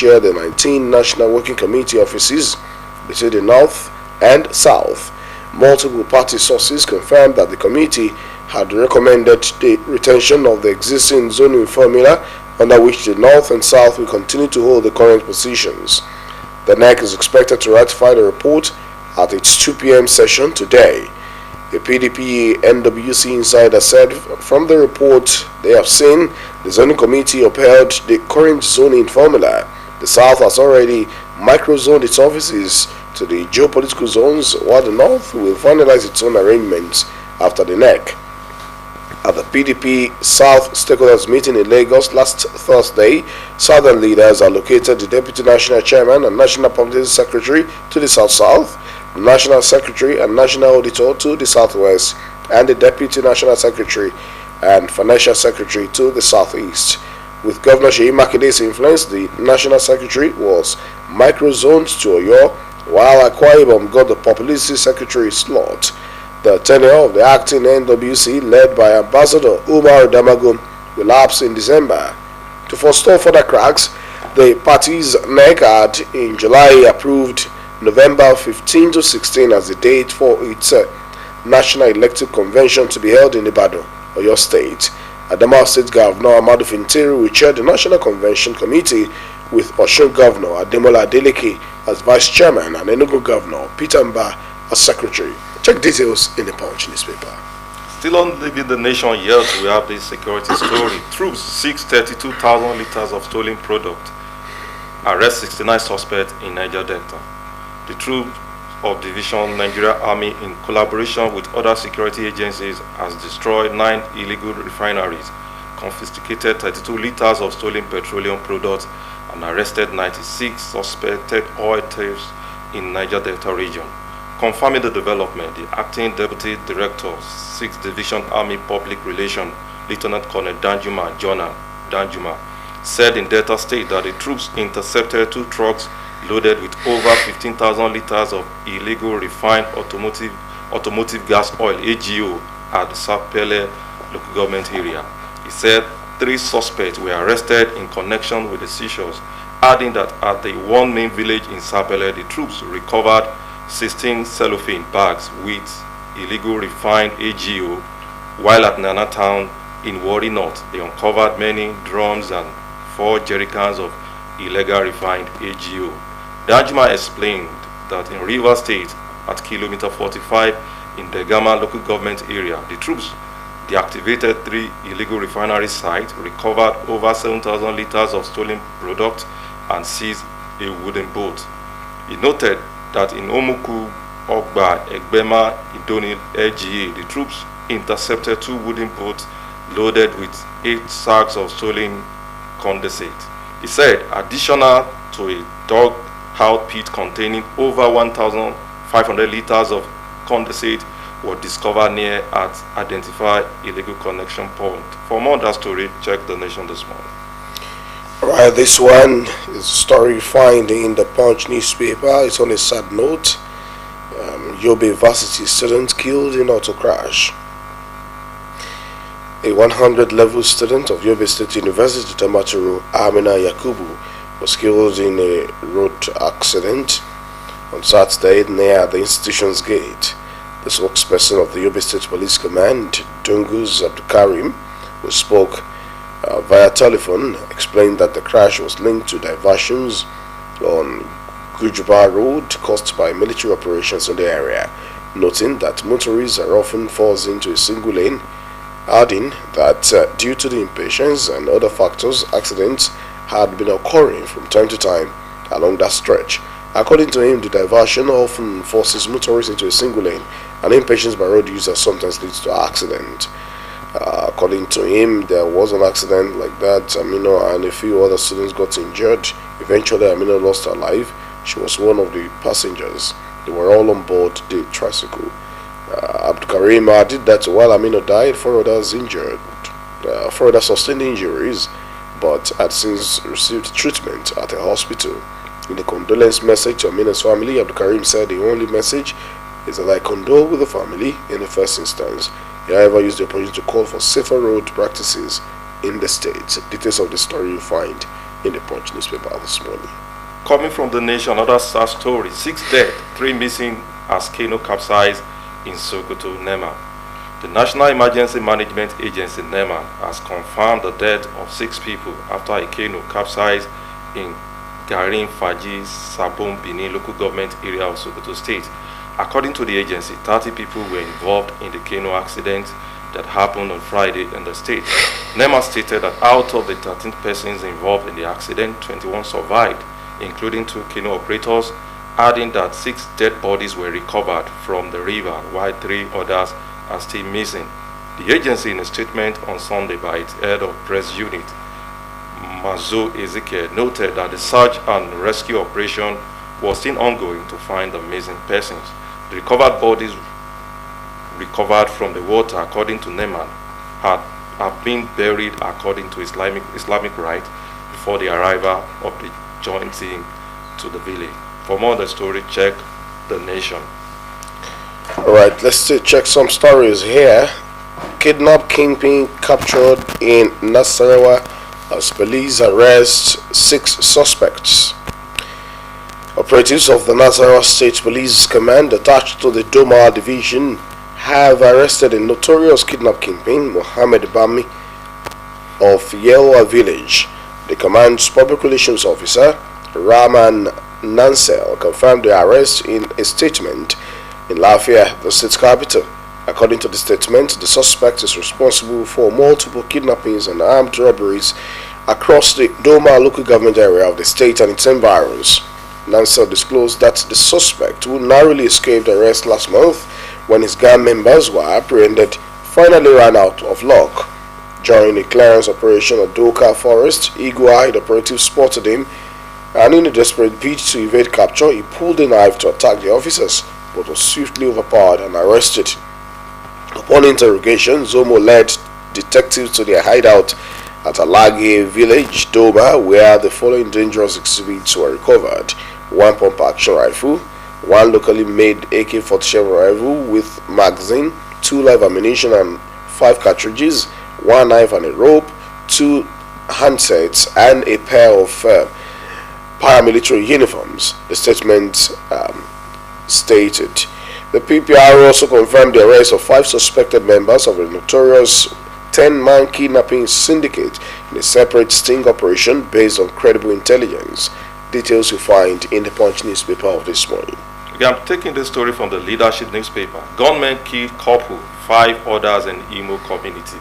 share the 19 National Working Committee offices between the North and South. Multiple party sources confirmed that the committee had recommended the retention of the existing zoning formula under which the North and South will continue to hold the current positions. The NEC is expected to ratify the report at its 2 p.m. session today. A PDP NWC insider said from the report they have seen, the zoning committee upheld the current zoning formula. The South has already micro-zoned its offices to the geopolitical zones, while the North will finalize its own arrangements after the NEC. At the PDP South Stakeholders meeting in Lagos last Thursday, Southern leaders allocated the Deputy National Chairman and National Publicity Secretary to the South-South, the National Secretary and National Auditor to the Southwest, and the Deputy National Secretary and Financial Secretary to the Southeast. With Governor Seyi Makinde's influence, the National Secretary was micro-zoned to Oyo, while Akwa Ibom got the Publicity Secretary slot. The tenure of the acting NWC, led by Ambassador Umar Damagum, will lapse in December. To forestall further cracks, the party's NEC had in July approved November 15 to 16 as the date for its National Elective Convention to be held in Ibadan, Oyo State. Adamawa State Governor Amadu Fintiri will chair the National Convention Committee with Osun Governor Ademola Adeleke as Vice Chairman and Enugu Governor Peter Mba as Secretary. Check details in the Punch newspaper. Still on Leaving the Nation yet, we have this security story. Troops seize 32,000 liters of stolen product. Arrest 69 suspects in Niger Delta. The troops of Division Nigeria Army, in collaboration with other security agencies, has destroyed 9 illegal refineries, confiscated 32 liters of stolen petroleum products, and arrested 96 suspected oil thieves in Niger Delta region. Confirming the development, the Acting Deputy Director, 6th Division Army Public Relations, Lieutenant Colonel Danjuma, said in Delta State that the troops intercepted 2 trucks loaded with over 15,000 liters of illegal refined automotive gas oil (AGO) at the Sapele local government area. He said 3 suspects were arrested in connection with the seizures, adding that at the one main village in Sapele, the troops recovered 16 cellophane bags with illegal refined AGO, while at Nana Town in Warri North, they uncovered many drums and 4 jerrycans of illegal refined AGO. Danjuma explained that in Rivers State, at kilometer 45 in the Gama local government area, the troops deactivated 3 illegal refinery sites, recovered over 7,000 liters of stolen product, and seized a wooden boat. He noted that in Omuku, Ogba, Egbema, Idoni, LGA, the troops intercepted 2 wooden boats loaded with 8 sacks of stolen condensate. He said additional to a dug-out pit containing over 1,500 liters of condensate were discovered near at identified illegal connection point. For more on that story, check The Nation this morning. Alright, this one is a story found in the Punch newspaper. It's on a sad note. Yobe Varsity student killed in auto crash. A 100-level student of Yobe State University, Damaturu, Amina Yakubu, was killed in a road accident on Saturday near the institution's gate. The spokesperson of the Yobe State Police Command, Dungus Abdukarim, who spoke via telephone, explained that the crash was linked to diversions on Gujuba Road caused by military operations in the area, noting that motorists are often forced into a single lane, adding that due to the impatience and other factors, accidents had been occurring from time to time along that stretch. According to him, the diversion often forces motorists into a single lane, and impatience by road users sometimes leads to accident. According to him, there was an accident like that. Amino and a few other students got injured. Eventually, Amino lost her life. She was one of the passengers. They were all on board the tricycle. Abdukarim added that while Amino died, 4 others injured, 4 others sustained injuries, but had since received treatment at a hospital. In a condolence message to Amina's family, Abdukarim said the only message is that I condole with the family in the first instance. He, however, used the opportunity to call for safer road practices in the state. Details of the story you find in the Punch newspaper this morning. Coming from the Nation, another sad story. 6 dead, 3 missing as canoe capsized in Sokoto, Nema. The National Emergency Management Agency, NEMA, has confirmed the death of 6 people after a canoe capsized in Garin Faji, Sabon, Benin local government area of Sokoto State. According to the agency, 30 people were involved in the canoe accident that happened on Friday in the state. NEMA stated that out of the 13 persons involved in the accident, 21 survived, including 2 canoe operators, adding that 6 dead bodies were recovered from the river, while 3 others are still missing. The agency, in a statement on Sunday by its head of press unit, Mazo Ezekiel, noted that the search and rescue operation was still ongoing to find the missing persons. The recovered bodies recovered from the water, according to Neman, have been buried according to Islamic rite before the arrival of the joint team to the village. For more on the story, check The Nation. Alright, let's check some stories here. Kidnap kingpin captured in Nasarawa as police arrest 6 suspects. Operatives of the Nasarawa State Police Command attached to the Doma Division have arrested a notorious kidnap kingpin, Mohammed Bami, of Yelwa Village. The command's public relations officer, Rahman Nansel, confirmed the arrest in a statement in Lafayette, the state's capital. According to the statement, the suspect is responsible for multiple kidnappings and armed robberies across the Doma local government area of the state and its environs. Nansel disclosed that the suspect, who narrowly escaped arrest last month when his gang members were apprehended, finally ran out of luck. During a clearance operation at Doka Forest, Igua, the operative, spotted him, and in a desperate bid to evade capture, he pulled a knife to attack the officers, but was swiftly overpowered and arrested. Upon interrogation, Zomo led detectives to their hideout at Alage village, Doma, where the following dangerous exhibits were recovered: 1 pump-action rifle, 1 locally made AK-47 rifle with magazine, 2 live ammunition and 5 cartridges, 1 knife and a rope, 2 handsets, and a pair of paramilitary uniforms, the statement stated. The PPR also confirmed the arrest of 5 suspected members of a notorious 10-man kidnapping syndicate in a separate sting operation based on credible intelligence. Details you find in the Punch newspaper of this morning. Okay, I'm taking this story from the Leadership newspaper. Gunmen killed couple, 5 others in Imo community.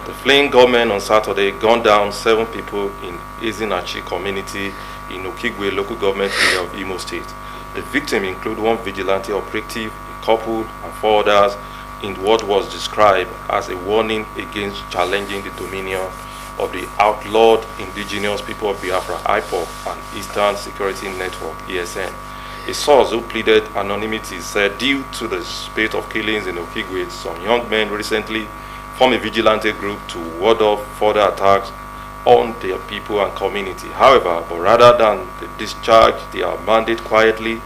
The fleeing gunmen on Saturday gunned down 7 people in Ezinachi community in Okigwe local government area of Imo State. The victims include 1 vigilante operative, a couple, and 4 others in what was described as a warning against challenging the dominion of the outlawed indigenous people of Biafra, IPOB, and Eastern Security Network, ESN. A source who pleaded anonymity said due to the spate of killings in Okigwe, some young men recently formed a vigilante group to ward off further attacks on their people and community. However, but rather than discharge their mandate quietly,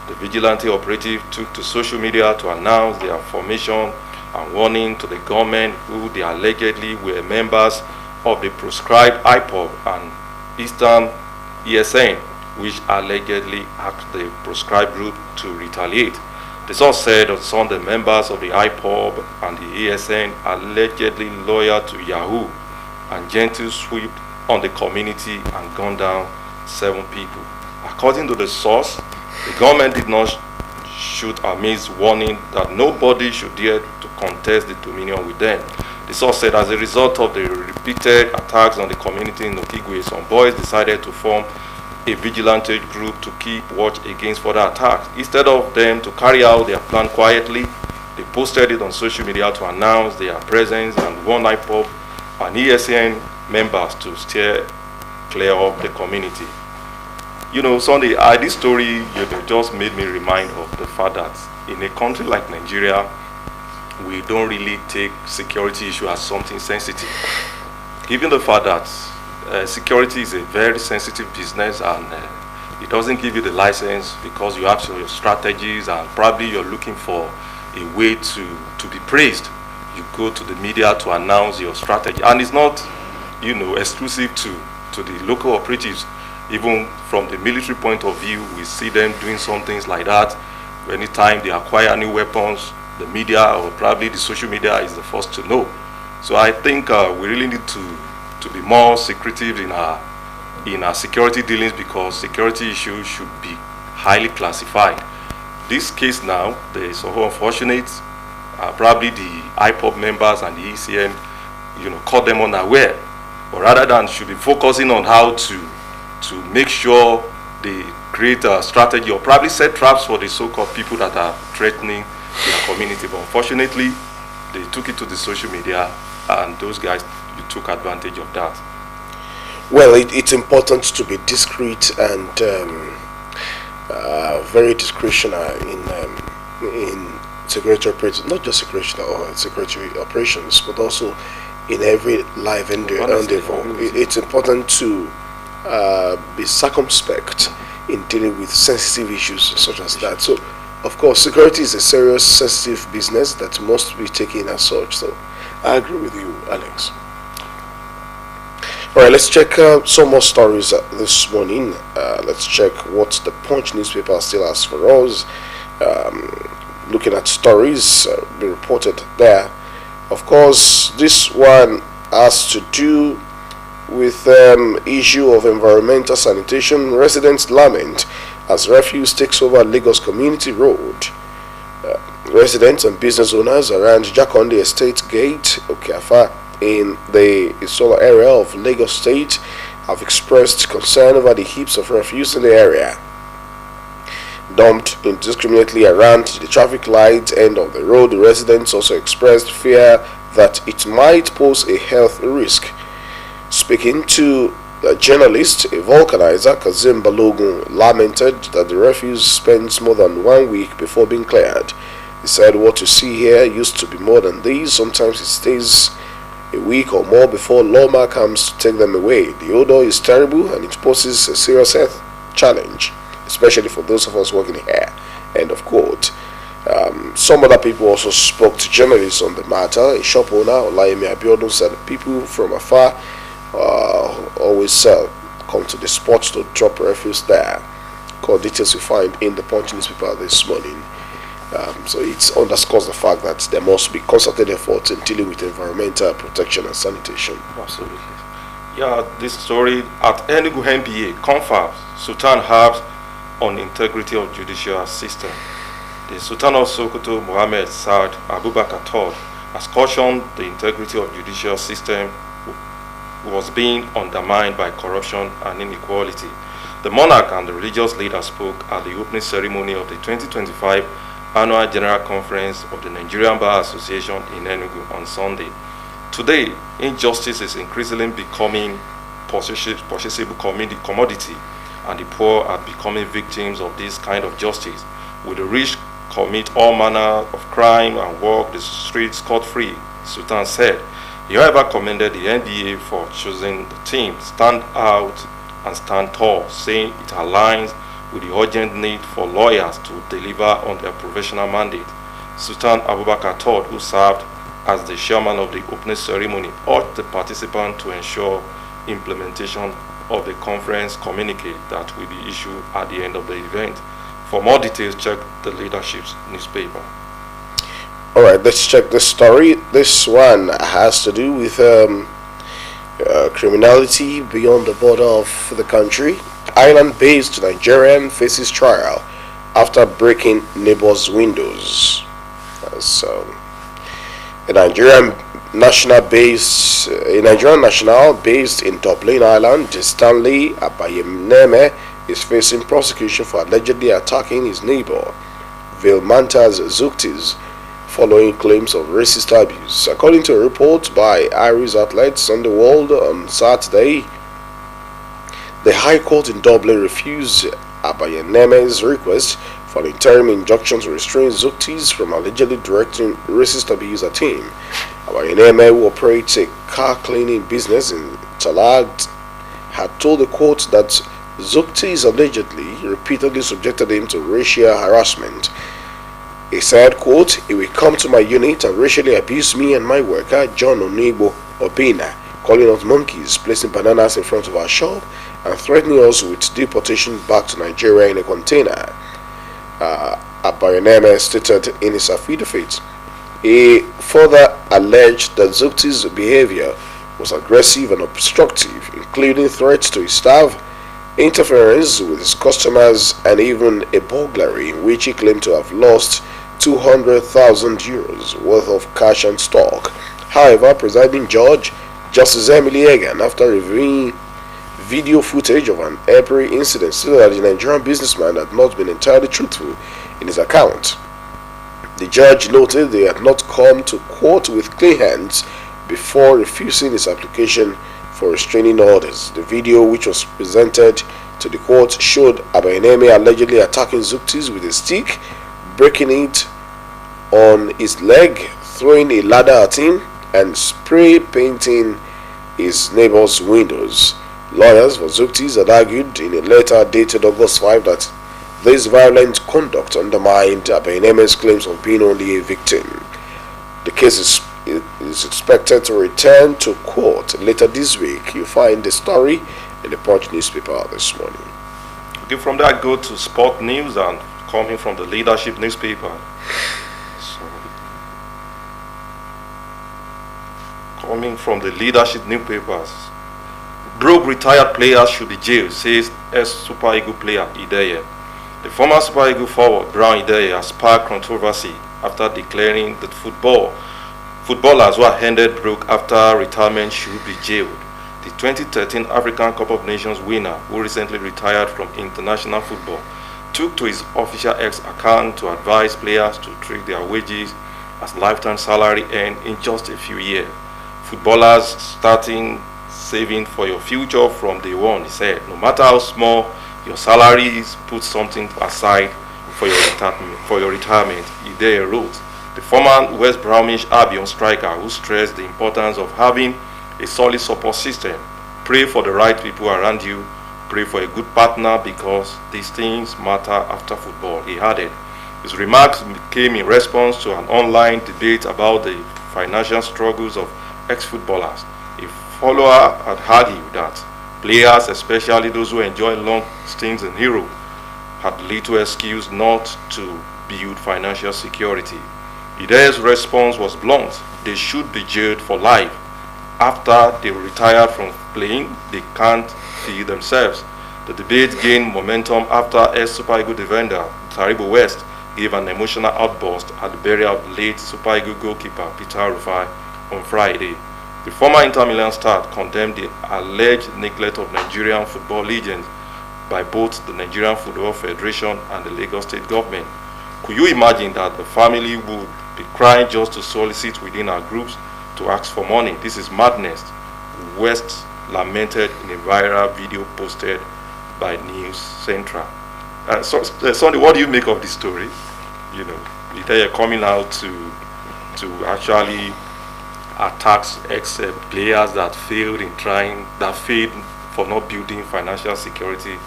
the vigilante operative took to social media to announce their formation and warning to the government who they allegedly were members of the proscribed IPOB and Eastern ESN, which allegedly asked the proscribed group to retaliate. The source said on Sunday members of the IPOB and the ESN allegedly loyal to Yahoo and gentle sweep on the community and gunned down 7 people. According to the source, the government did not shoot amidst warning that nobody should dare to contest the dominion with them. The source said as a result of the repeated attacks on the community in Okigwe, some boys decided to form a vigilante group to keep watch against further attacks. Instead of them to carry out their plan quietly, they posted it on social media to announce their presence and warn IPOB and ESN members to steer clear of the community. You know, Sunday, this story just made me remind of the fact that in a country like Nigeria, we don't really take security issue as something sensitive. Given the fact that security is a very sensitive business and it doesn't give you the license because you have your strategies and probably you're looking for a way to be praised. You go to the media to announce your strategy, and it's not, exclusive to to the local operatives. Even from the military point of view, we see them doing some things like that. Anytime they acquire new weapons, the media or probably the social media is the first to know. So I think we really need to be more secretive in our security dealings, because security issues should be highly classified. This case now, they is so unfortunate. Probably the IPOB members and the ECN, caught them unaware. But rather than should be focusing on how to make sure they create a strategy or probably set traps for the so-called people that are threatening their community. But unfortunately, they took it to the social media, and those guys took advantage of that. Well, it's important to be discreet and very discretional in security operations, not just security operations, but also in every life endeavor. It's important to be circumspect in dealing with sensitive issues such as that. So, of course, security is a serious, sensitive business that must be taken as such. So, I agree with you, Alex. All right, let's check some more stories this morning. Let's check what the Punch newspaper still has for us. Looking at stories be reported there. Of course, this one has to do with issue of environmental sanitation. Residents lament as refuse takes over Lagos Community Road. Residents and business owners around Jakonde Estate Gate, Okafa, in the Isola area of Lagos State have expressed concern over the heaps of refuse in the area, dumped indiscriminately around the traffic light end of the road. The residents also expressed fear that it might pose a health risk. Speaking to a journalist, a vulcanizer, Kazim Balogun, lamented that the refuse spends more than 1 week before being cleared. He said, "What you see here used to be more than these. Sometimes it stays a week or more before lawma comes to take them away. The odor is terrible and it poses a serious health challenge, especially for those of us working here." End of quote. Some other people also spoke to journalists on the matter. A shop owner, Olayemi Abiodun, said people from afar always come to the spot to drop refuse there. Call details you find in the Punch newspaper this morning. So it underscores the fact that there must be concerted efforts in dealing with environmental protection and sanitation. Absolutely. Yeah, this story at Enugu NBA confirms Sultan Habs on integrity of judicial system. The Sultan of Sokoto, Mohammed Saad Abubakar III, has cautioned the integrity of judicial system was being undermined by corruption and inequality. The monarch and the religious leader spoke at the opening ceremony of the 2025 Annual General Conference of the Nigerian Bar Association in Enugu on Sunday. Today, injustice is increasingly becoming purchasable commodity, and the poor are becoming victims of this kind of justice, with the rich commit all manner of crime and walk the streets scot-free, Sultan said. He, however, commended the NBA for choosing the team stand out and stand tall, saying it aligns with the urgent need for lawyers to deliver on their professional mandate. Sultan Abubakar III, who served as the chairman of the opening ceremony, urged the participants to ensure implementation of the conference communique that will be issued at the end of the event. For more details, check the leadership's newspaper. All right, let's check this story. This one has to do with criminality beyond the border of the country. Island-based Nigerian faces trial after breaking neighbors' windows. A Nigerian national based in Dublin, Ireland, Stanley Abayemneme, is facing prosecution for allegedly attacking his neighbor, Vilmantas Zuktis, following claims of racist abuse. According to a report by Irish outlets on the world on Saturday, the High Court in Dublin refused Abayeneme's request for an interim injunction to restrain Zuktis from allegedly directing racist abuse at him. Abayeneme, who operates a car cleaning business in Talag, had told the court that Zuktis allegedly repeatedly subjected him to racial harassment. He said, quote, "He will come to my unit and racially abuse me and my worker, John Onigbo Obina, calling us monkeys, placing bananas in front of our shop, and threatening us with deportation back to Nigeria in a container. Abayaneme stated in his affidavit. He further alleged that Zukti's behavior was aggressive and obstructive, including threats to his staff, interference with his customers, and even a burglary in which he claimed to have lost 200,000 euros worth of cash and stock. However, presiding judge Justice Emily Egan, after reviewing video footage of an April incident, stated that the Nigerian businessman had not been entirely truthful in his account. The judge noted they had not come to court with clean hands before refusing his application for restraining orders. The video, which was presented to the court, showed Abayaneme allegedly attacking Zuktis with a stick, breaking it on his leg, throwing a ladder at him, and spray painting his neighbor's windows. Lawyers for Zuktis had argued in a letter dated August 5 that this violent conduct undermined Abayaneme's claims of being only a victim. The case is expected to return to court later this week. You find the story in the Punch newspaper this morning. Okay, from there I go to sport news, and coming from the Leadership newspaper. Coming from the Leadership newspapers. Broke retired players should be jailed, says ex-Super Eagle player Ideye. The former Super Eagle forward Brown Ideye has sparked controversy after declaring that footballers who are handed broke after retirement should be jailed. The 2013 African Cup of Nations winner, who recently retired from international football, took to his official X account to advise players to treat their wages as lifetime salary earned in just a few years. Footballers starting saving for your future from day one, he said. No matter how small your salary is, put something aside for your retirement, Ideye wrote. The former West Bromwich Albion striker, who stressed the importance of having a solid support system. Pray for the right people around you. Pray for a good partner, because these things matter after football, he added. His remarks came in response to an online debate about the financial struggles of ex-footballers. A follower had argued that players, especially those who enjoy long stints in Europe, had little excuse not to build financial security. Ideye's response was blunt. They should be jailed for life. After they retired from playing, they can't feed themselves. The debate gained momentum after ex-Super Eagle defender Taribo West gave an emotional outburst at the burial of late Super Eagle goalkeeper Peter Rufai on Friday. The former Inter Milan star condemned the alleged neglect of Nigerian football legends by both the Nigerian Football Federation and the Lagos State government. Could you imagine that the family would be crying just to solicit within our groups to ask for money? This is madness, West lamented in a viral video posted by News Central. Sunday, what do you make of this story? You know, Ideye coming out to actually attack ex-players that failed for not building financial security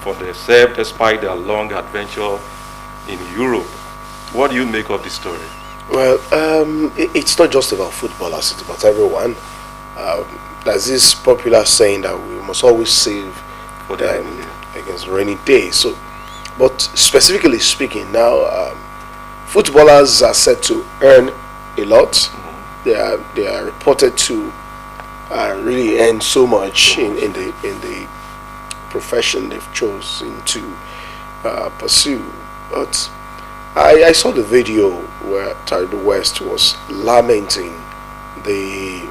for themselves despite their long adventure in Europe. What do you make of this story? Well, it's not just about footballers, it's about everyone. There's this popular saying that we must always save For against rainy days. So, but specifically speaking, now footballers are said to earn a lot. Mm-hmm. They are reported to really earn so much in the profession they've chosen to pursue. But I saw the video where Taribo West was lamenting the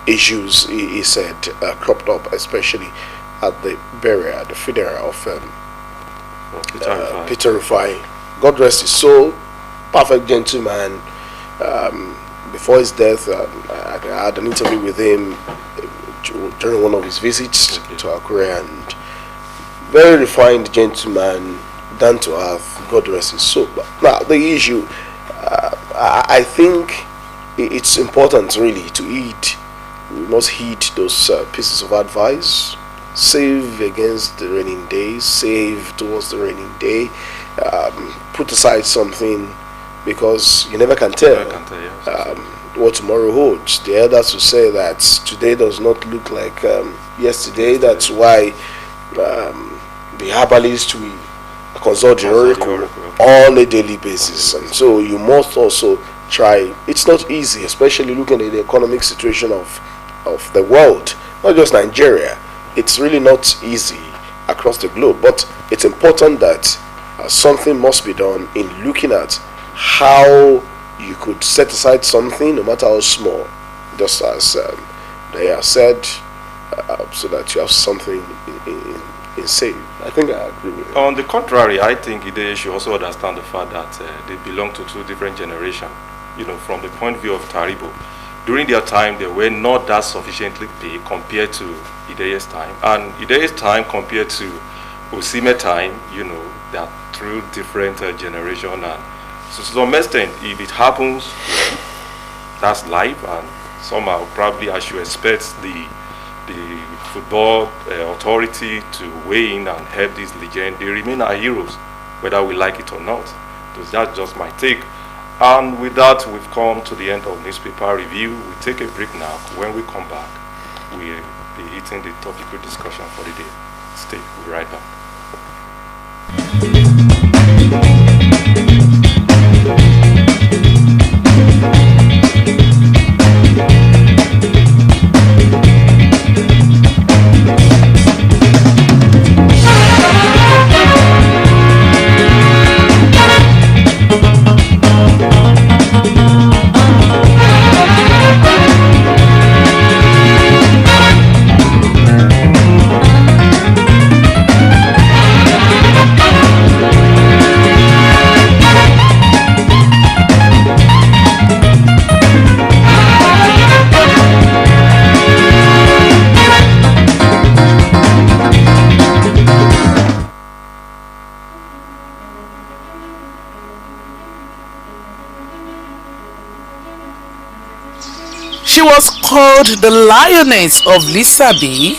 issues he said cropped up, especially at the burial, at the funeral of Peter Rufai. God rest his soul, perfect gentleman. Before his death, I had an interview with him during one of his visits to Akure, and very refined gentleman, down to earth, God rest his soul. But now the issue, I think it's important really to heed. We must heed those pieces of advice. Save against the raining days. Save towards the raining day. Put aside something, because you never can tell. what tomorrow holds. The elders will say that today does not look like yesterday. That's why the herbalists will consult the oracle on a daily basis, and so you must also try. It's not easy, especially looking at the economic situation of the world, not just Nigeria. It's really not easy across the globe, but it's important that something must be done in looking at how you could set aside something, no matter how small, just as they have said, so that you have something in save. I think I agree with you. On the contrary, I think they should also understand the fact that they belong to two different generations. From the point of view of Taribo, during their time, they were not that sufficiently paid compared to Ideye's time. And Ideye's time compared to Osime time, they are through different generations. And so to some extent, if it happens, that's life. And somehow, probably, I should expect the football authority to weigh in and help these legends. They remain our heroes, whether we like it or not. So that's just my take. And with that, we've come to the end of newspaper review. We take a break now. When we come back, we'll be hitting the topical discussion for the day. Stay, we'll be right back. She was called the Lioness of Lisabi,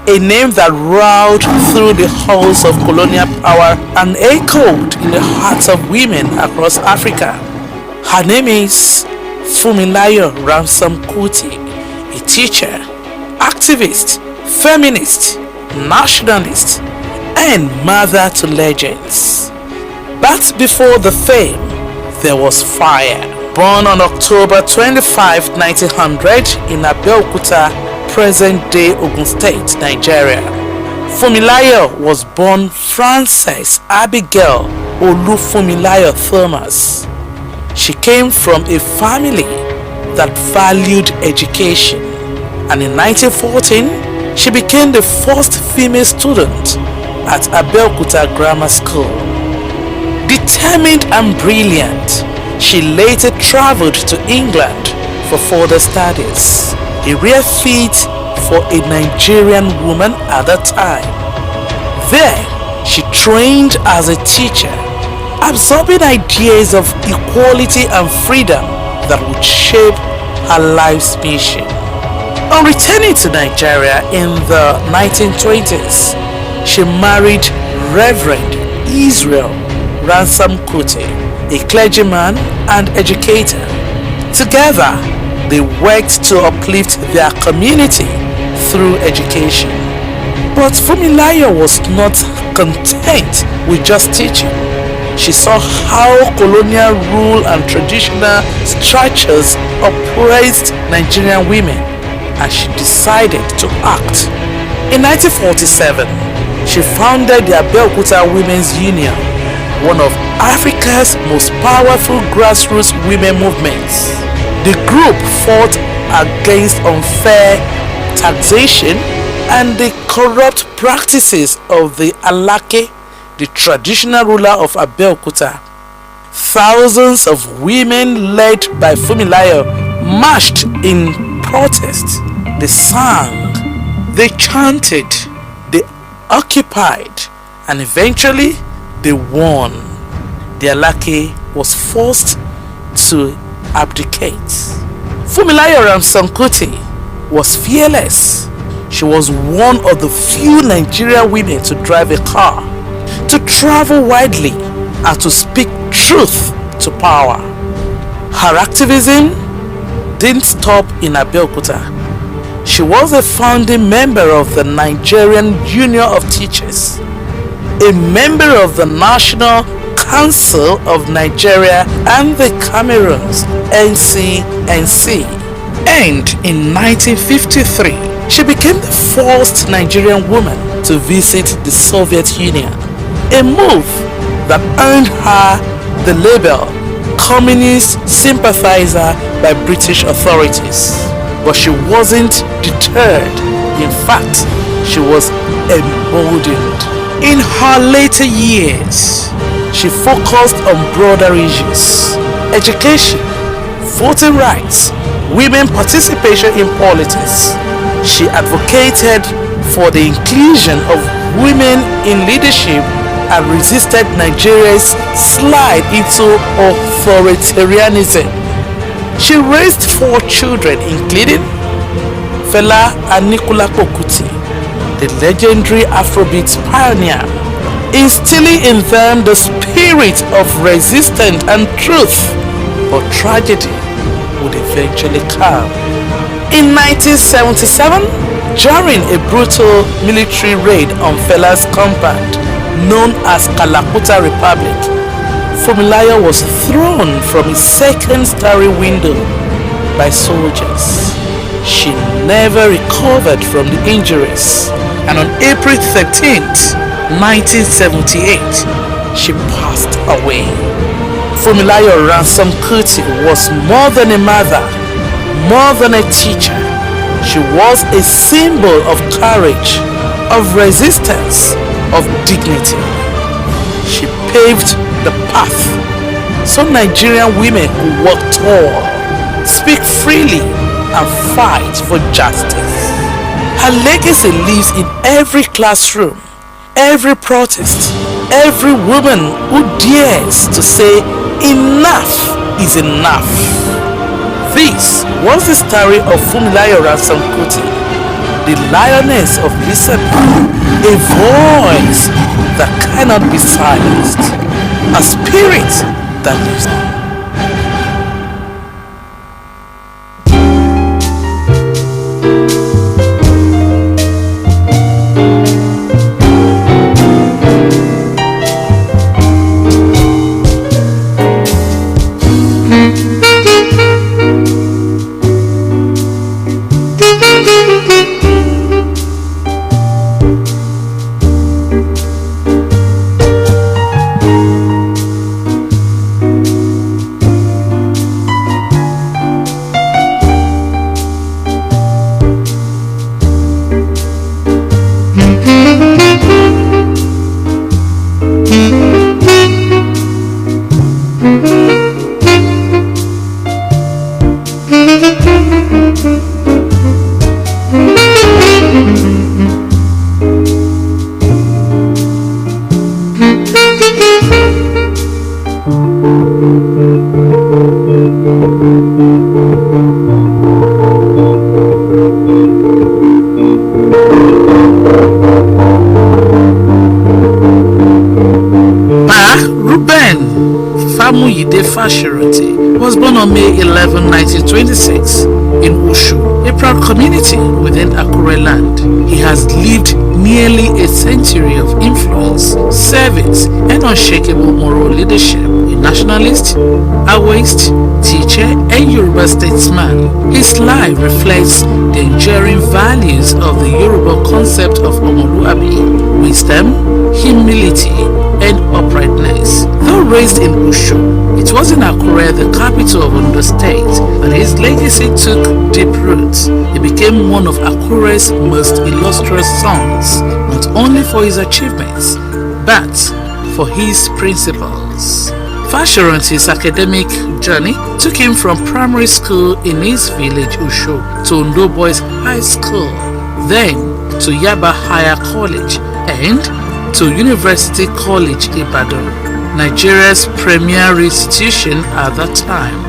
a name that roared through the halls of colonial power and echoed in the hearts of women across Africa. Her name is Fumilayo Ransom Kuti, a teacher, activist, feminist, nationalist, and mother to legends. But before the fame, there was fire. Born on October 25, 1900 in Abeokuta, present-day Ogun State, Nigeria. Fumilayo was born Frances Abigail Olufumilayo Thomas. She came from a family that valued education, and in 1914, she became the first female student at Abeokuta Grammar School. Determined and brilliant, she later traveled to England for further studies, a rare feat for a Nigerian woman at that time. There, she trained as a teacher, absorbing ideas of equality and freedom that would shape her life's mission. On returning to Nigeria in the 1920s, she married Reverend Israel Ransom Kuti, a clergyman and educator. Together, they worked to uplift their community through education. But Fumilayo was not content with just teaching. She saw how colonial rule and traditional structures oppressed Nigerian women, and she decided to act. In 1947, she founded the Abeokuta Women's Union, one of Africa's most powerful grassroots women movements. The group fought against unfair taxation and the corrupt practices of the Alake, the traditional ruler of Abeokuta. Thousands of women led by Fumilayo marched in protest. They sang, they chanted, they occupied, and eventually they won. The Alake was forced to abdicate. Fumilayo Ransom Kuti was fearless. She was one of the few Nigerian women to drive a car, to travel widely, and to speak truth to power. Her activism didn't stop in Abeokuta. She was a founding member of the Nigerian Union of Teachers, a member of the National Council of Nigeria and the Cameroon's NCNC. And in 1953, she became the first Nigerian woman to visit the Soviet Union, a move that earned her the label Communist Sympathizer by British authorities. But she wasn't deterred. In fact, she was emboldened. In her later years, she focused on broader issues: education, voting rights, women participation in politics. She advocated for the inclusion of women in leadership and resisted Nigeria's slide into authoritarianism. She raised 4 children, including Fela Anikulapo Kuti, the legendary Afrobeat pioneer, instilling in them the spirit of resistance and truth. But tragedy would eventually come. In 1977, during a brutal military raid on Fela's compound, known as Kalakuta Republic, Funmilayo was thrown from his second-story window by soldiers. She never recovered from the injuries, and on April 13th, 1978, she passed away. Funmilayo Ransom Kuti was more than a mother, more than a teacher. She was a symbol of courage, of resistance, of dignity. She paved the path so Nigerian women could walk tall, speak freely, and fight for justice. Her legacy lives in every classroom, every protest, every woman who dares to say enough is enough. This was the story of Funmilayo Ransom Kuti, the lioness of Lisabi, a voice that cannot be silenced, a spirit that lives on. Fashiranti was born on May 11, 1926 in Ushu, a proud community within Akure land. He has lived nearly a century of influence, service, and unshakable moral leadership. A nationalist, Awaist, teacher, and Yoruba statesman, his life reflects the enduring values of the Yoruba concept of Omoluabi, wisdom, humility, and uprightness. Though raised in Ushu, it was in Akure, the capital of Ondo State, that his legacy took deep roots. He became one of Akure's most illustrious sons, not only for his achievements, but for his principles. Fashiranti's academic journey took him from primary school in his village Ushu to Ondo Boys High School, then to Yaba Higher College, and to University College Ibadan, Nigeria's premier institution at that time.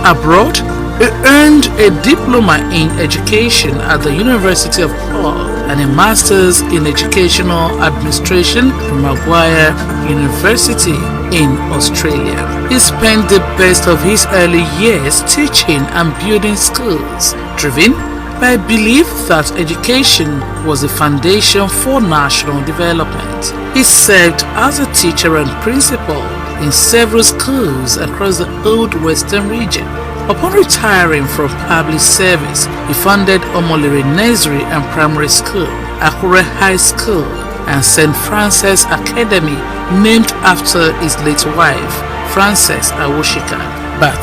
Abroad, he earned a diploma in education at the University of Hull and a master's in educational administration from Maguire University in Australia. He spent the best of his early years teaching and building schools, driven by a belief that education was the foundation for national development. He served as a teacher and principal in several schools across the Old Western region. Upon retiring from public service, he founded Omolere Nursery and Primary School, Akure High School, and St. Francis Academy, named after his late wife, Frances Awoshika. But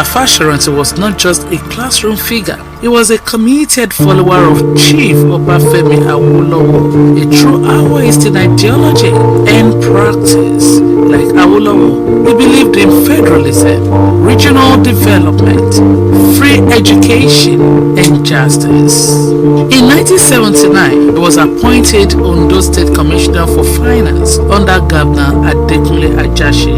Fashoranti was not just a classroom figure. He was a committed follower of Chief Obafemi Awolowo, a true Awoist in ideology and practice. Like Awolowo, he believed in federalism, regional development, free education, and justice. In 1979, he was appointed Ondo State Commissioner for Finance under Governor Adekunle Ajashi,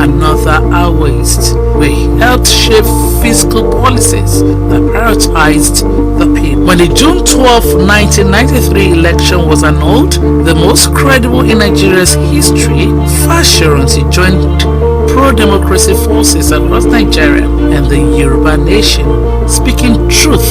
another Awoist, where he helped shape fiscal policies that prioritized the people. When the June 12, 1993 election was annulled, the most credible in Nigeria's history, Fashoranti joined pro-democracy forces across Nigeria and the Yoruba nation, speaking truth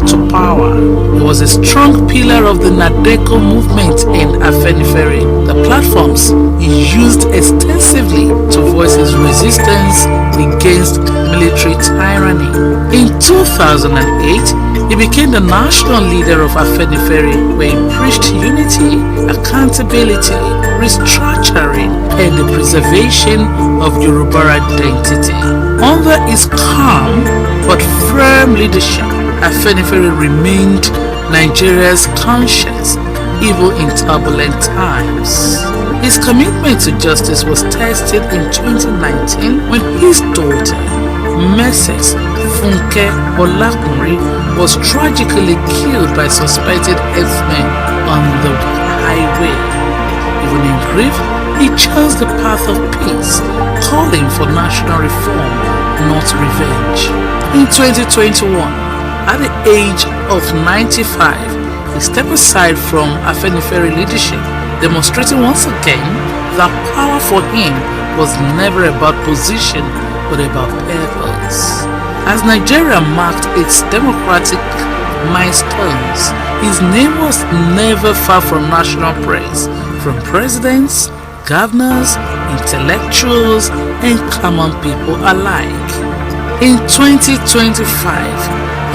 to power. He was a strong pillar of the Nadeko movement in Afenifere, the platforms he used extensively to voice his resistance against military tyranny. In 2008, he became the national leader of Afenifere, where he preached unity, accountability, restructuring, and the preservation of Yoruba identity. Under his calm but firm leadership, Afenifere remained Nigeria's conscience even in turbulent times. His commitment to justice was tested in 2019 when his daughter, Mrs. Funke Olakunri, was tragically killed by suspected herdsmen on the highway. Even in grief, he chose the path of peace, calling for national reform, not revenge. In 2021, at the age of 95, he stepped aside from Afenifere leadership, demonstrating once again that power for him was never about position but about purpose. As Nigeria marked its democratic milestones, his name was never far from national praise from presidents, governors, intellectuals, and common people alike. In 2025,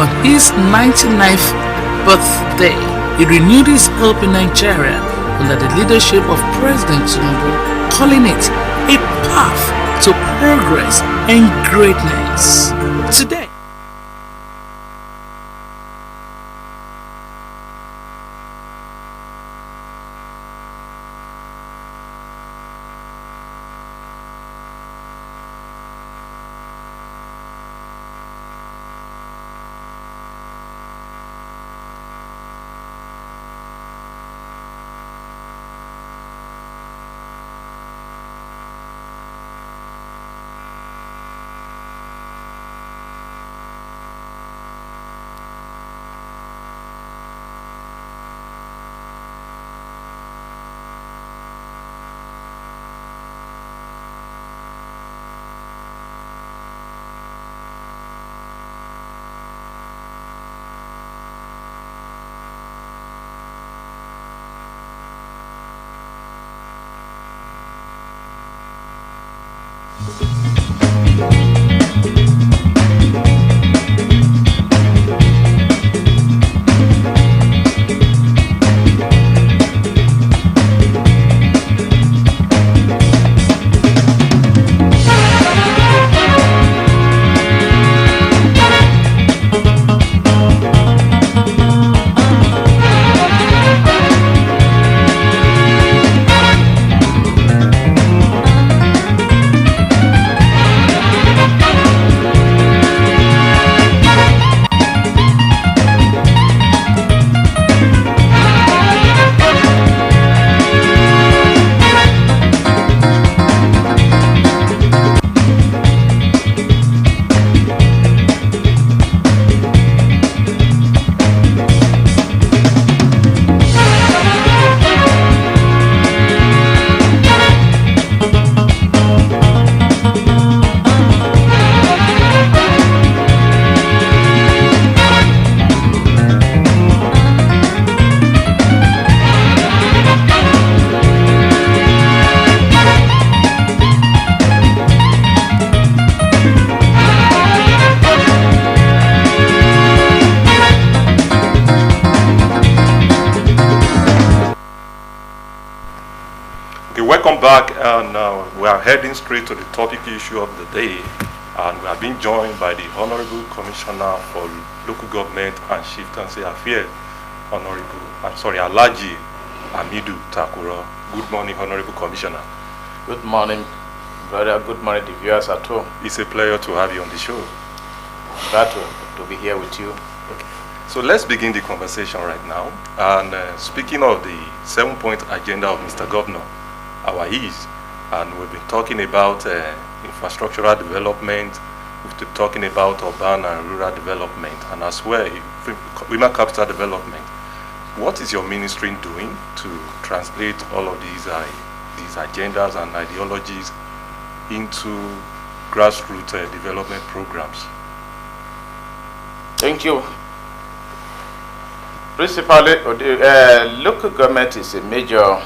on his 99th birthday, he renewed his hope in Nigeria under the leadership of President Tinubu, calling it a path to progress and greatness. Today, Okay, welcome back, and we are heading straight to the topic issue of the day, and we are being joined by the Honorable Commissioner for Local Government and Chieftaincy Affairs, Alhaji Hamidu Takuro. Good morning, Honorable Commissioner. Good morning, brother. Good morning, the viewers at home. It's a pleasure to have you on the show. Glad to be here with you. Okay. So let's begin the conversation right now. And speaking of the 7-point agenda of Mr. Governor, our ease, and we've been talking about infrastructural development, we've been talking about urban and rural development, and as well women capital development. What is your ministry doing to translate all of these agendas and ideologies into grassroots development programs? Thank you. Principally, local government is a major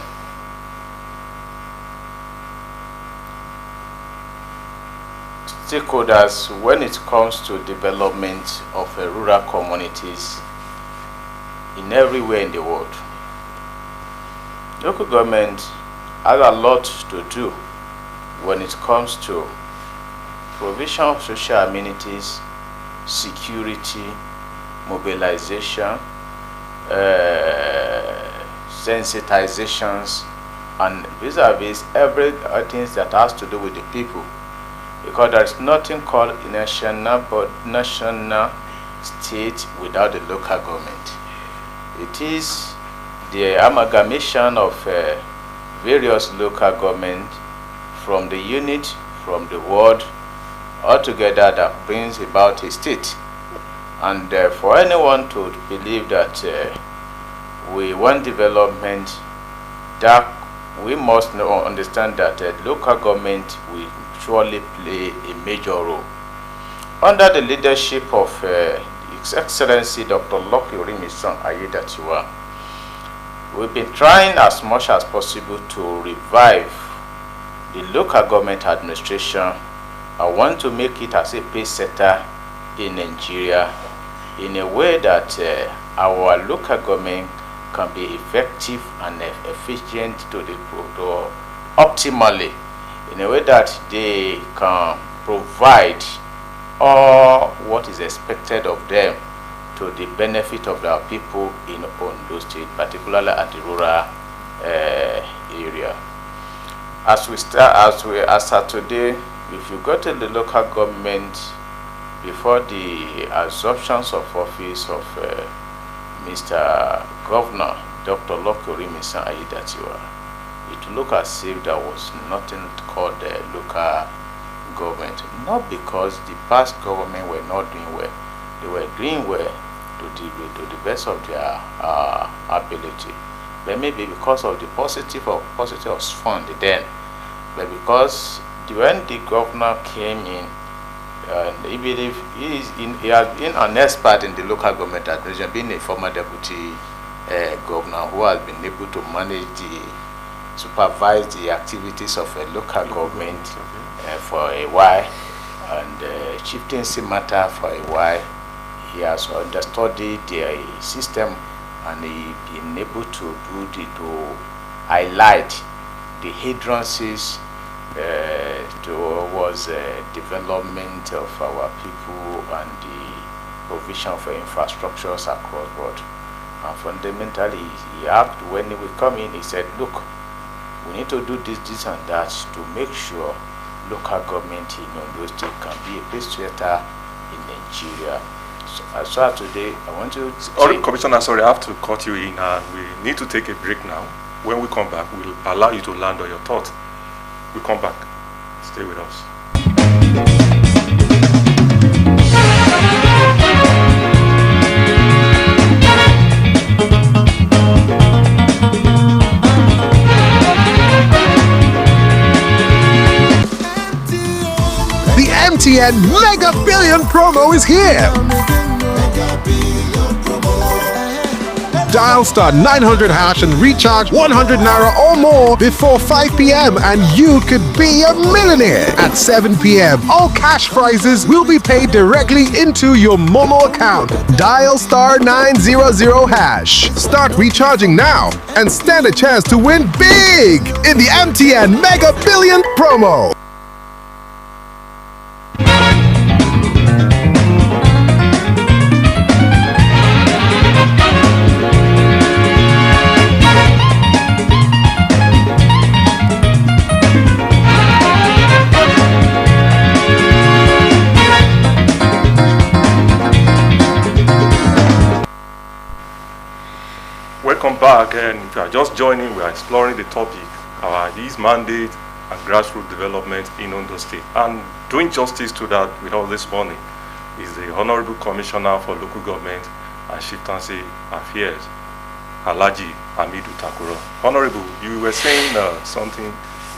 stakeholders when it comes to development of rural communities in everywhere in the world. Local government has a lot to do when it comes to provision of social amenities, security, mobilization, sensitizations, and vis-a-vis everything that has to do with the people. Because there is nothing called a national state without the local government. It is the amalgamation of various local government from the unit, from the ward, altogether that brings about a state. And for anyone to believe that we want development, that we must understand that local government will surely play a major role. Under the leadership of His Excellency Dr. Lucky Orimisan Ayedatiwa, we've been trying as much as possible to revive the local government administration. I want to make it as a pace setter in Nigeria in a way that our local government can be effective and efficient to optimally, in a way that they can provide all what is expected of them to the benefit of our people in Ondo State, particularly at the rural area. As at today, if you go to the local government before the assumptions of office of Mr. Governor Dr. Lucky Orimisan Ayedatiwa, it looked as if there was nothing called local government. Not because the past government were not doing well. They were doing well to the best of their ability. But maybe because of the positive fund then. But because when the governor came in, he believed he has been an expert in the local government administration, being a former deputy governor who has been able to supervise the activities of a local government for a while, and chieftaincy matter for a while. He has understood the system, and he been able to highlight the hindrances towards development of our people and the provision for infrastructures across the world. And fundamentally, he asked when he would come in, he said, look, we need to do this and that to make sure local government in Ondo State can be a pace setter in Nigeria. So today, I want to... Commissioner, sorry, I have to cut you in. We need to take a break now. When we come back, we'll allow you to land on your thoughts. We'll come back. Stay with us. The MTN Mega Billion promo is here. Dial star 900 hash and recharge 100 naira or more before 5 p.m. and you could be a millionaire. At 7 p.m., all cash prizes will be paid directly into your Momo account. Dial star 900 hash. Start recharging now and stand a chance to win big in the MTN Mega Billion promo. Welcome back, and if you are just joining, we are exploring the topic, our youth mandate and grassroots development in Ondo State. And doing justice to that with us this morning is the Honorable Commissioner for Local Government and Chieftaincy Affairs, Alhaji Hamidu Takuro. Honorable, you were saying something,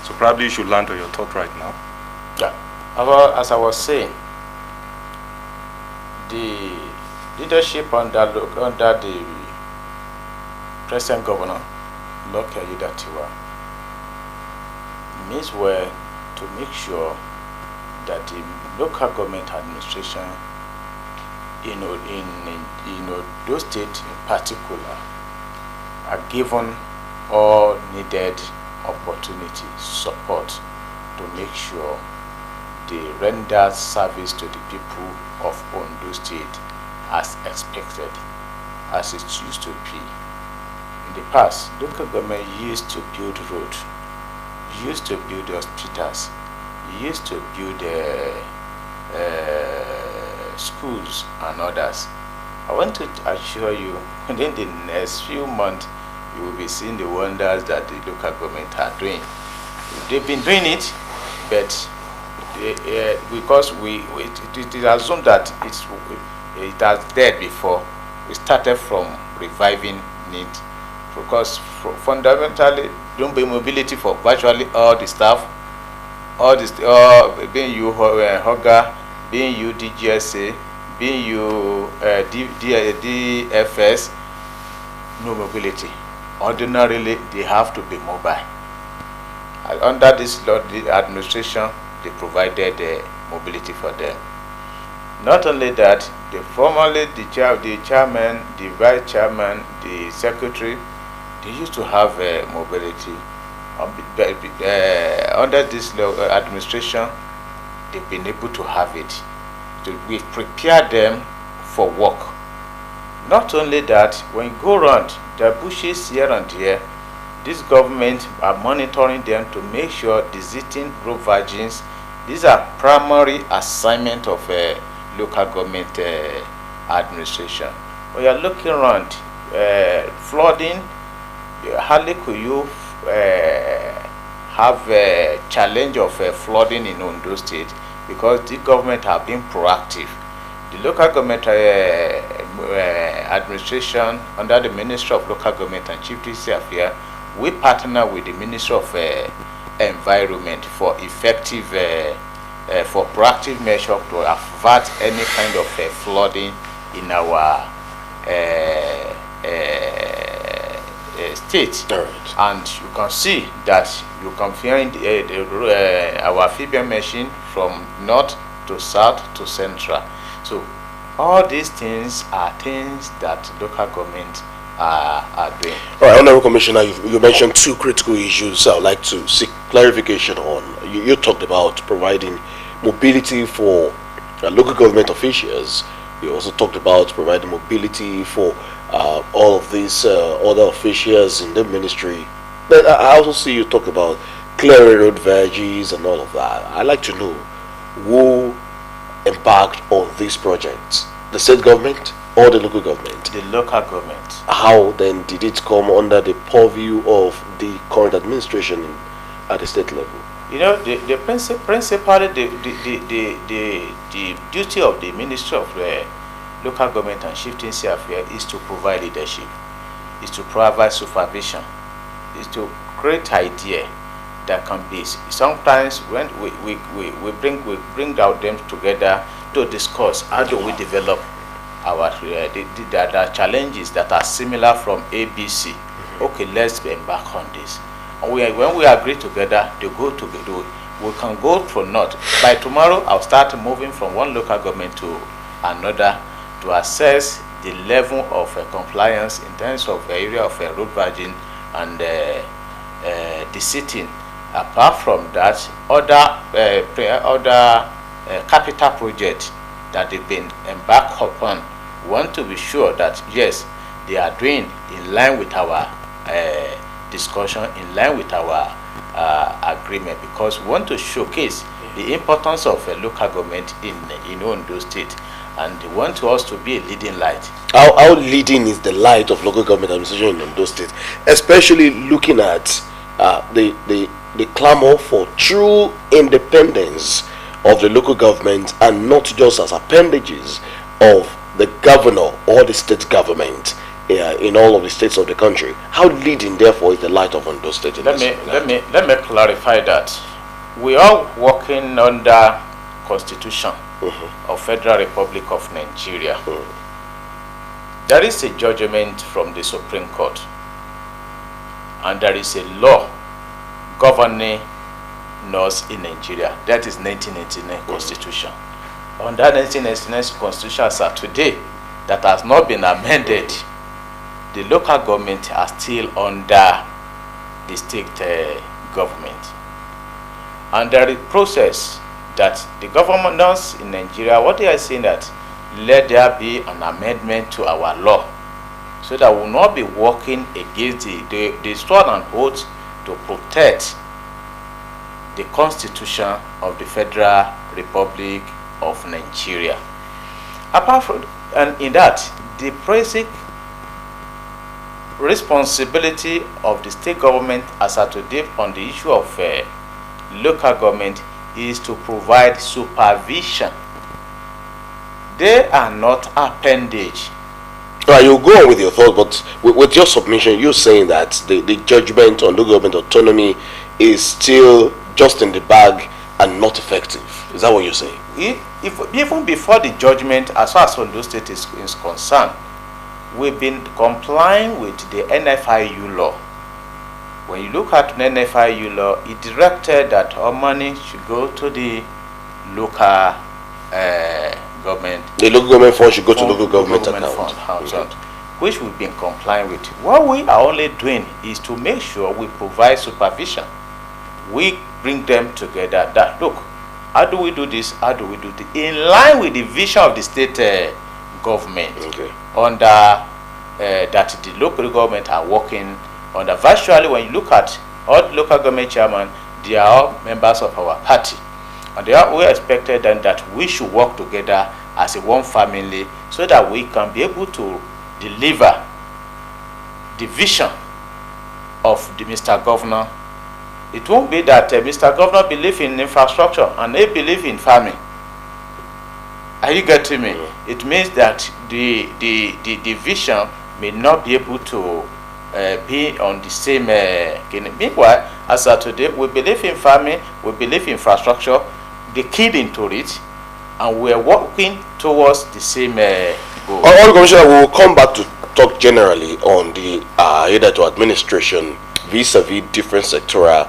so probably you should land on your thought right now. Yeah. As I was saying, the leadership under the present governor, Lucky Aiyedatiwa, means well to make sure that the local government administration in those states in particular are given all needed opportunity, support to make sure they render service to the people of Ondo State as expected, as it used to be. In the past, local government used to build roads, used to build hospitals, used to build schools and others. I want to assure you, within the next few months, you will be seeing the wonders that the local government are doing. They've been doing it, but because it is assumed that it has dead before, we started from reviving it. Because fundamentally, don't be mobility for virtually all the staff, being you HOGA, being you DGSA, being you DFS, no mobility. Ordinarily, they have to be mobile. Under this law, the administration, they provided mobility for them. Not only that, formerly the chairman, the vice chairman, the secretary, they used to have mobility. Under this administration, they've been able to have it. So we've prepared them for work. Not only that, when you go around, there are bushes here and there. This government are monitoring them to make sure the existing road virgins, these are primary assignment of local government administration. When you're looking around, flooding, hardly could you have a challenge of flooding in Ondo State because the government have been proactive. The local government administration under the Ministry of Local Government and Chieftaincy Affairs, we partner with the Ministry of Environment for effective, for proactive measures to avert any kind of flooding in our state. Right. And you can see that you can find our amphibian machine from north to south to central. So all these things are things that local government are doing. All right, Honorable Commissioner, you mentioned two critical issues I would like to seek clarification on. You talked about providing mobility for local government officials. You also talked about providing mobility for all of these other officials in the ministry. But I also see you talk about clearing road verges and all of that. I'd like to know who embarked on these projects, the state government or the local government? The local government. How then did it come under the purview of the current administration at the state level? You know, the principally the duty of the Ministry of Local Government and Chieftaincy Affairs is to provide leadership, is to provide supervision, is to create idea that can be. Sometimes when we bring out them together to discuss how do we develop the challenges that are similar from ABC. Okay, let's embark on this. And when we agree together, they go together. We can go for not. By tomorrow, I'll start moving from one local government to another to assess the level of compliance in terms of the area of road verging and the sitting. Apart from that, other capital projects that they've been embarked upon, want to be sure that yes, they are doing in line with our discussion, in line with our agreement, because we want to showcase the importance of a local government in Ondo State, and they want us to be a leading light. How leading is the light of local government administration in Ondo State, especially looking at the clamor for true independence of the local government and not just as appendages of the governor or the state government in all of the states of the country. How leading, therefore, is the light of Ondo State in let me clarify that. We are working under Constitution of Federal Republic of Nigeria. There is a judgment from the Supreme Court, and there is a law governing us in Nigeria. That is 1989 Constitution. Under 1999 Constitution as of today, that has not been amended, the local government are still under the state government. And there is process that the governors in Nigeria, what they are saying that let there be an amendment to our law so that we will not be working against the sworn an oath to protect the Constitution of the Federal Republic of Nigeria. Apart from, and in that, the basic responsibility of the state government as at today on the issue of local government is to provide supervision. They are not appendage. Right, you go on with your thought, but with your submission, you're saying that the judgment on local government autonomy is still just in the bag and not effective. Is that what you're saying? Even before the judgment, as far as Ondo State is concerned, we've been complying with the NFIU law. When you look at the NFIU law, it directed that all money should go to the local government. The local government fund should go to local government account. Which we've been complying with. What we are only doing is to make sure we provide supervision. We bring them together that, look, how do we do this? How do we do this? In line with the vision of the state government, under that the local government are working under. Virtually, when you look at all the local government chairmen, they are all members of our party. And we expected then that we should work together as a one family so that we can be able to deliver the vision of the Mr. Governor. It won't be that Mr. Governor believes in infrastructure and they believe in farming. Are you getting me? It means that the vision may not be able to be on the same meanwhile, as of today, we believe in farming, we believe in infrastructure, the key into it, and we are working towards the same goal. All Commissioner, we will come back to talk generally on the either to administration vis-a-vis different sectoral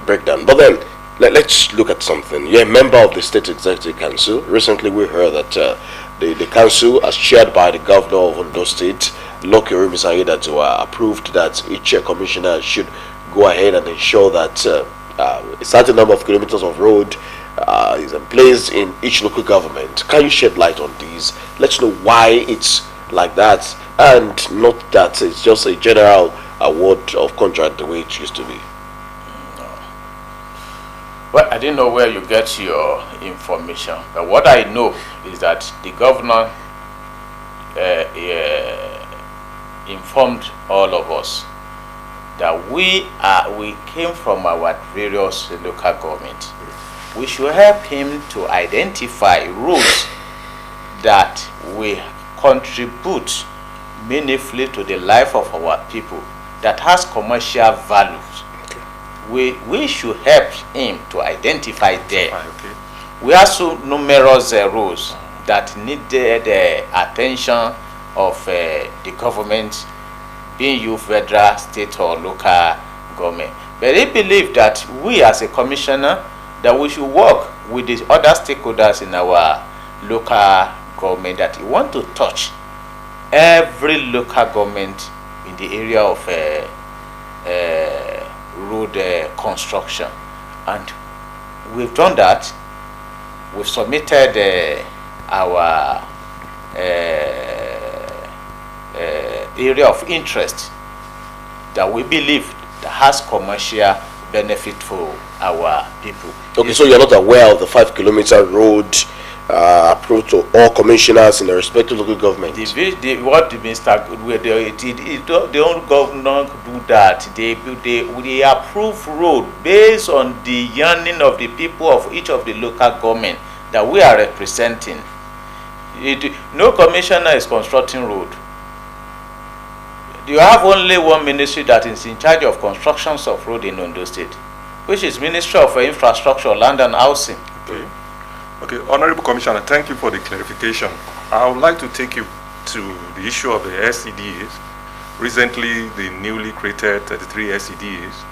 breakdown. But then, let's look at something. You're a member of the State Executive Council. Recently, we heard that the council, as chaired by the governor of Ondo State, Loki Rimisaida, to approved that each commissioner should go ahead and ensure that a certain number of kilometers of road is placed in each local government. Can you shed light on these? Let's know why it's like that, and not that it's just a general award of contract the way it used to be. Well, I didn't know where you get your information, but what I know is that the governor informed all of us that we came from our various local governments. We should help him to identify roads that will contribute meaningfully to the life of our people, that has commercial values. We should help him to identify them. We have so numerous roads that needed attention of the government, being you federal, state or local government. But he believed that we as a commissioner, that we should work with the other stakeholders in our local government, that we want to touch every local government in the area of road construction. And we've done that. We've submitted our area of interest that we believe that has commercial benefit for our people. Okay, so you're not aware of the 5-kilometer road approved to all commissioners in the respective local government? What the minister, they don't governor do that. They approve road based on the yearning of the people of each of the local government that we are representing. No commissioner is constructing road. You have only one ministry that is in charge of constructions of road in Ondo State, which is Ministry of Infrastructure, Land and Housing. Okay. Okay, Honorable Commissioner, thank you for the clarification. I would like to take you to the issue of the SCDAs. Recently, the newly created 33 SCDAs.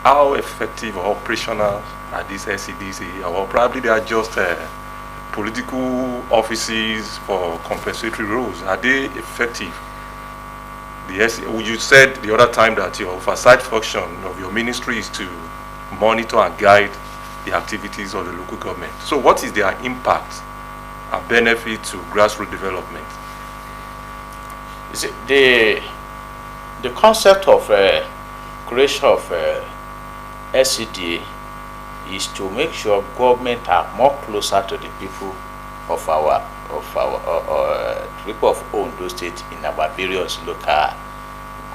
How effective or operational are these SCDAs? Or probably they are just political offices for compensatory roles. Are they effective? You said the other time that your oversight function of your ministry is to monitor and guide the activities of the local government. So what is their impact and benefit to grassroots development? The concept of creation of SCDA is to make sure government are more closer to the people of our people of Ondo State in our various local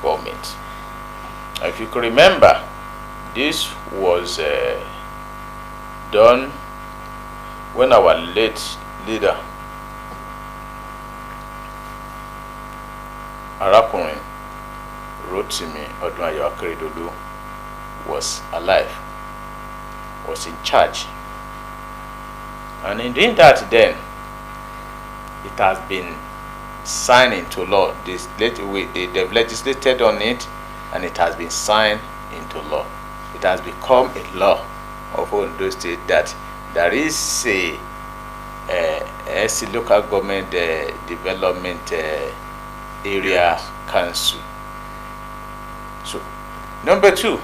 governments. If you can remember, this was done when our late leader Arakunrin Rotimi Odunayo Akeredolu was alive, was in charge. And in doing that, then it has been signed into law. They've legislated on it, and it has been signed into law. It has become a law of Ondo State that there is a local government development area council. So, number two,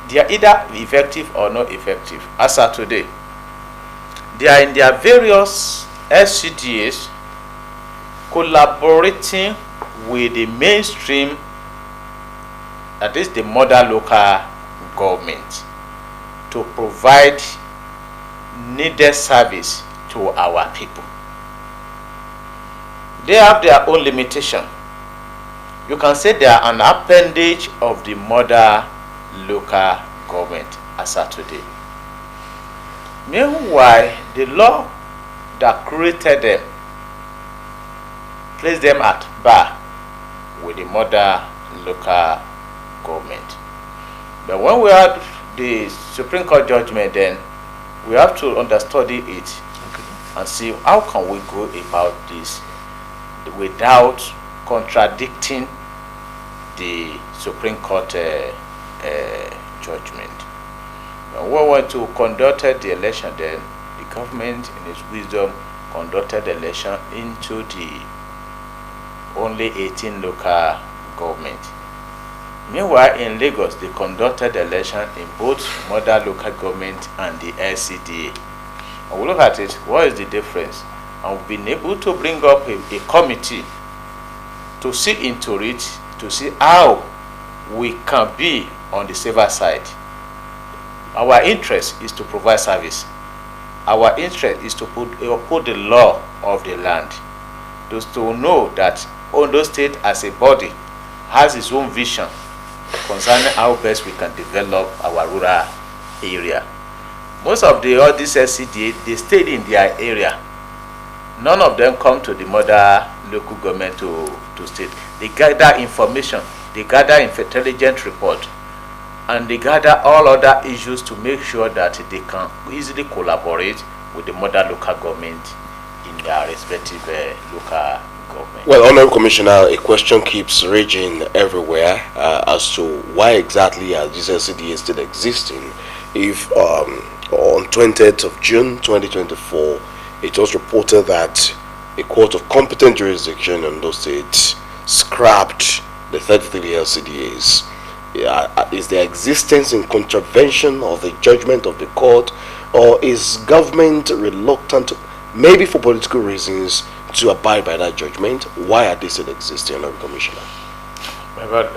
they are either effective or not effective. As of today, they are in their various SCDAs collaborating with the mainstream, that is the mother local government, to provide needed service to our people. They have their own limitation. You can say they are an appendage of the mother local government as of today. Meanwhile, the law that created them placed them at bar with the mother local government. But when we had the Supreme Court judgment, then we have to understudy it and see how can we go about this without contradicting the Supreme Court judgment. When we went to conduct the election, then the government in its wisdom conducted the election into the only 18 local governments. Meanwhile, in Lagos, they conducted the election in both mother local government and the LCDA. And we look at it, what is the difference? And we've been able to bring up a committee to see into it, to see how we can be on the safer side. Our interest is to provide service. Our interest is to uphold the law of the land. Just to know that Ondo State as a body has its own vision concerning how best we can develop our rural area. Most of all these SCDA, they stayed in their area. None of them come to the mother local government to state. They gather information, they gather intelligence report, and they gather all other issues to make sure that they can easily collaborate with the mother local government in their respective local government. Well, Honorable Commissioner, a question keeps raging everywhere as to why exactly are these LCDAs still existing if on 20th of June 2024 it was reported that a court of competent jurisdiction in those states scrapped the 33 LCDAs. Is their existence in contravention of the judgment of the court, or is government reluctant, maybe for political reasons, to abide by that judgment? Why are they still existing, Honorable Commissioner? But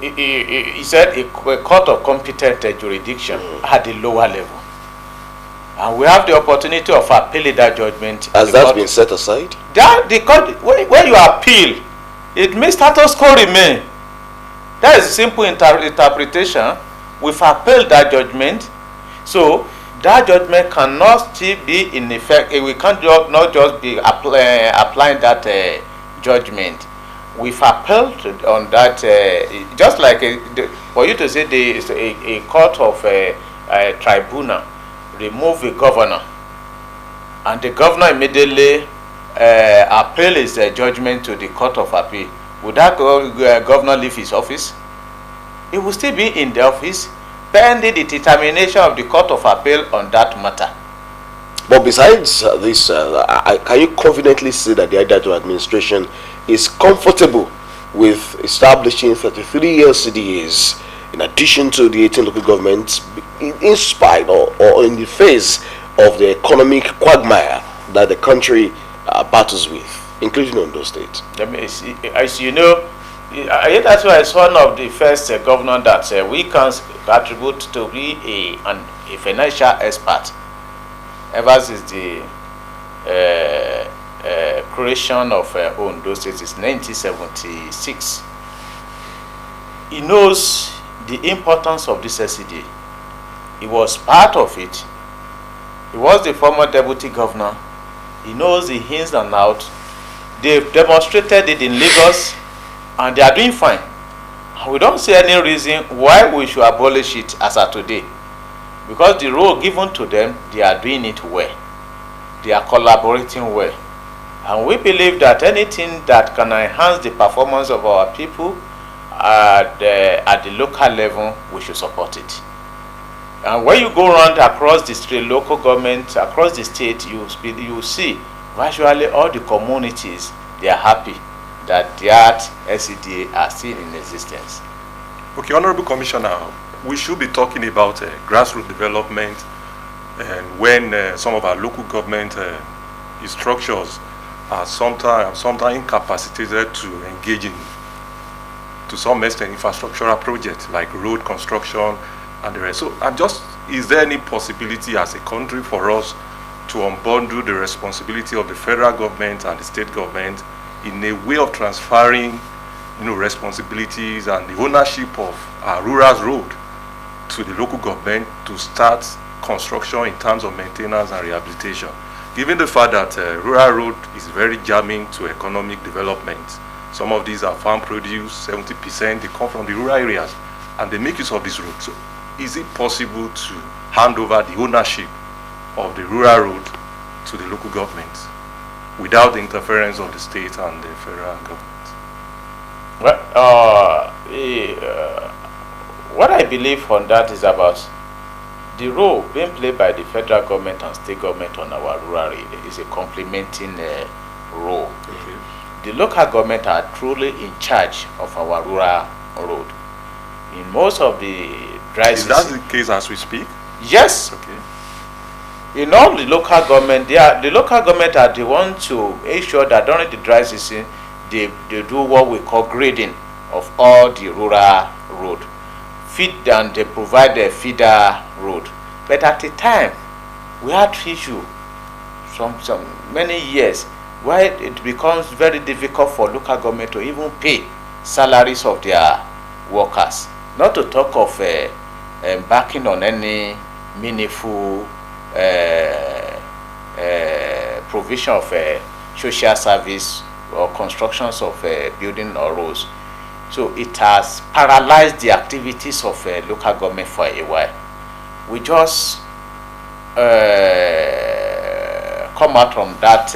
he said a court of competent jurisdiction at the lower level. And we have the opportunity of appealing that judgment. Has that been set aside? The court, when you appeal, it means status quo remain. That is a simple interpretation. We've appealed that judgment. So that judgment cannot still be in effect. We can't not just be applying that judgment. We've appealed on that, just like for you to say a court of a tribunal remove a governor, and the governor immediately appeal his judgment to the court of appeal. Would that governor leave his office? He will still be in the office pending the determination of the court of appeal on that matter. But besides this, can you confidently say that the Idaho administration is comfortable with establishing 33 LCDAs in addition to the 18 local governments, in spite or in the face of the economic quagmire that the country battles with, including Ondo State? As you know, that's why it's one of the first governors that we can attribute to be a financial expert ever since the creation of Ondo State in 1976. He knows the importance of this SCD. He was part of it. He was the former deputy governor. He knows the ins and outs. They've demonstrated it in Lagos, and they are doing fine. We don't see any reason why we should abolish it as of today, because the role given to them, they are doing it well. They are collaborating well, and we believe that anything that can enhance the performance of our people at the local level, we should support it. And when you go around across the state, local government, across the state, you see virtually all the communities, they are happy that their SCDA are still in existence. Okay, Honorable Commissioner, we should be talking about grassroots development, and when some of our local government structures are sometimes incapacitated to engage in, to some extent, infrastructural projects like road construction and the rest. So is there any possibility as a country for us to unbundle the responsibility of the federal government and the state government in a way of transferring, responsibilities and the ownership of our rural road to the local government to start construction in terms of maintenance and rehabilitation, given the fact that rural road is very jamming to economic development? Some of these are farm produce, 70%, they come from the rural areas, and they make use of this road. So is it possible to hand over the ownership of the rural road to the local government without the interference of the state and the federal government? Well, what I believe on that is about the role being played by the federal government and state government on our rural area is a complementing role. Okay. The local government are truly in charge of our rural road. In most of the dry season. Is that the case as we speak? Yes. Okay. In all the local government, the local government are the ones to ensure that during the dry season, they do what we call grading of all the rural road. And they provide a feeder road. But at the time, we had issue some many years where it becomes very difficult for local government to even pay salaries of their workers. Not to talk of embarking on any meaningful provision of social service or constructions of building or roads. So it has paralyzed the activities of local government for a while. We just come out from that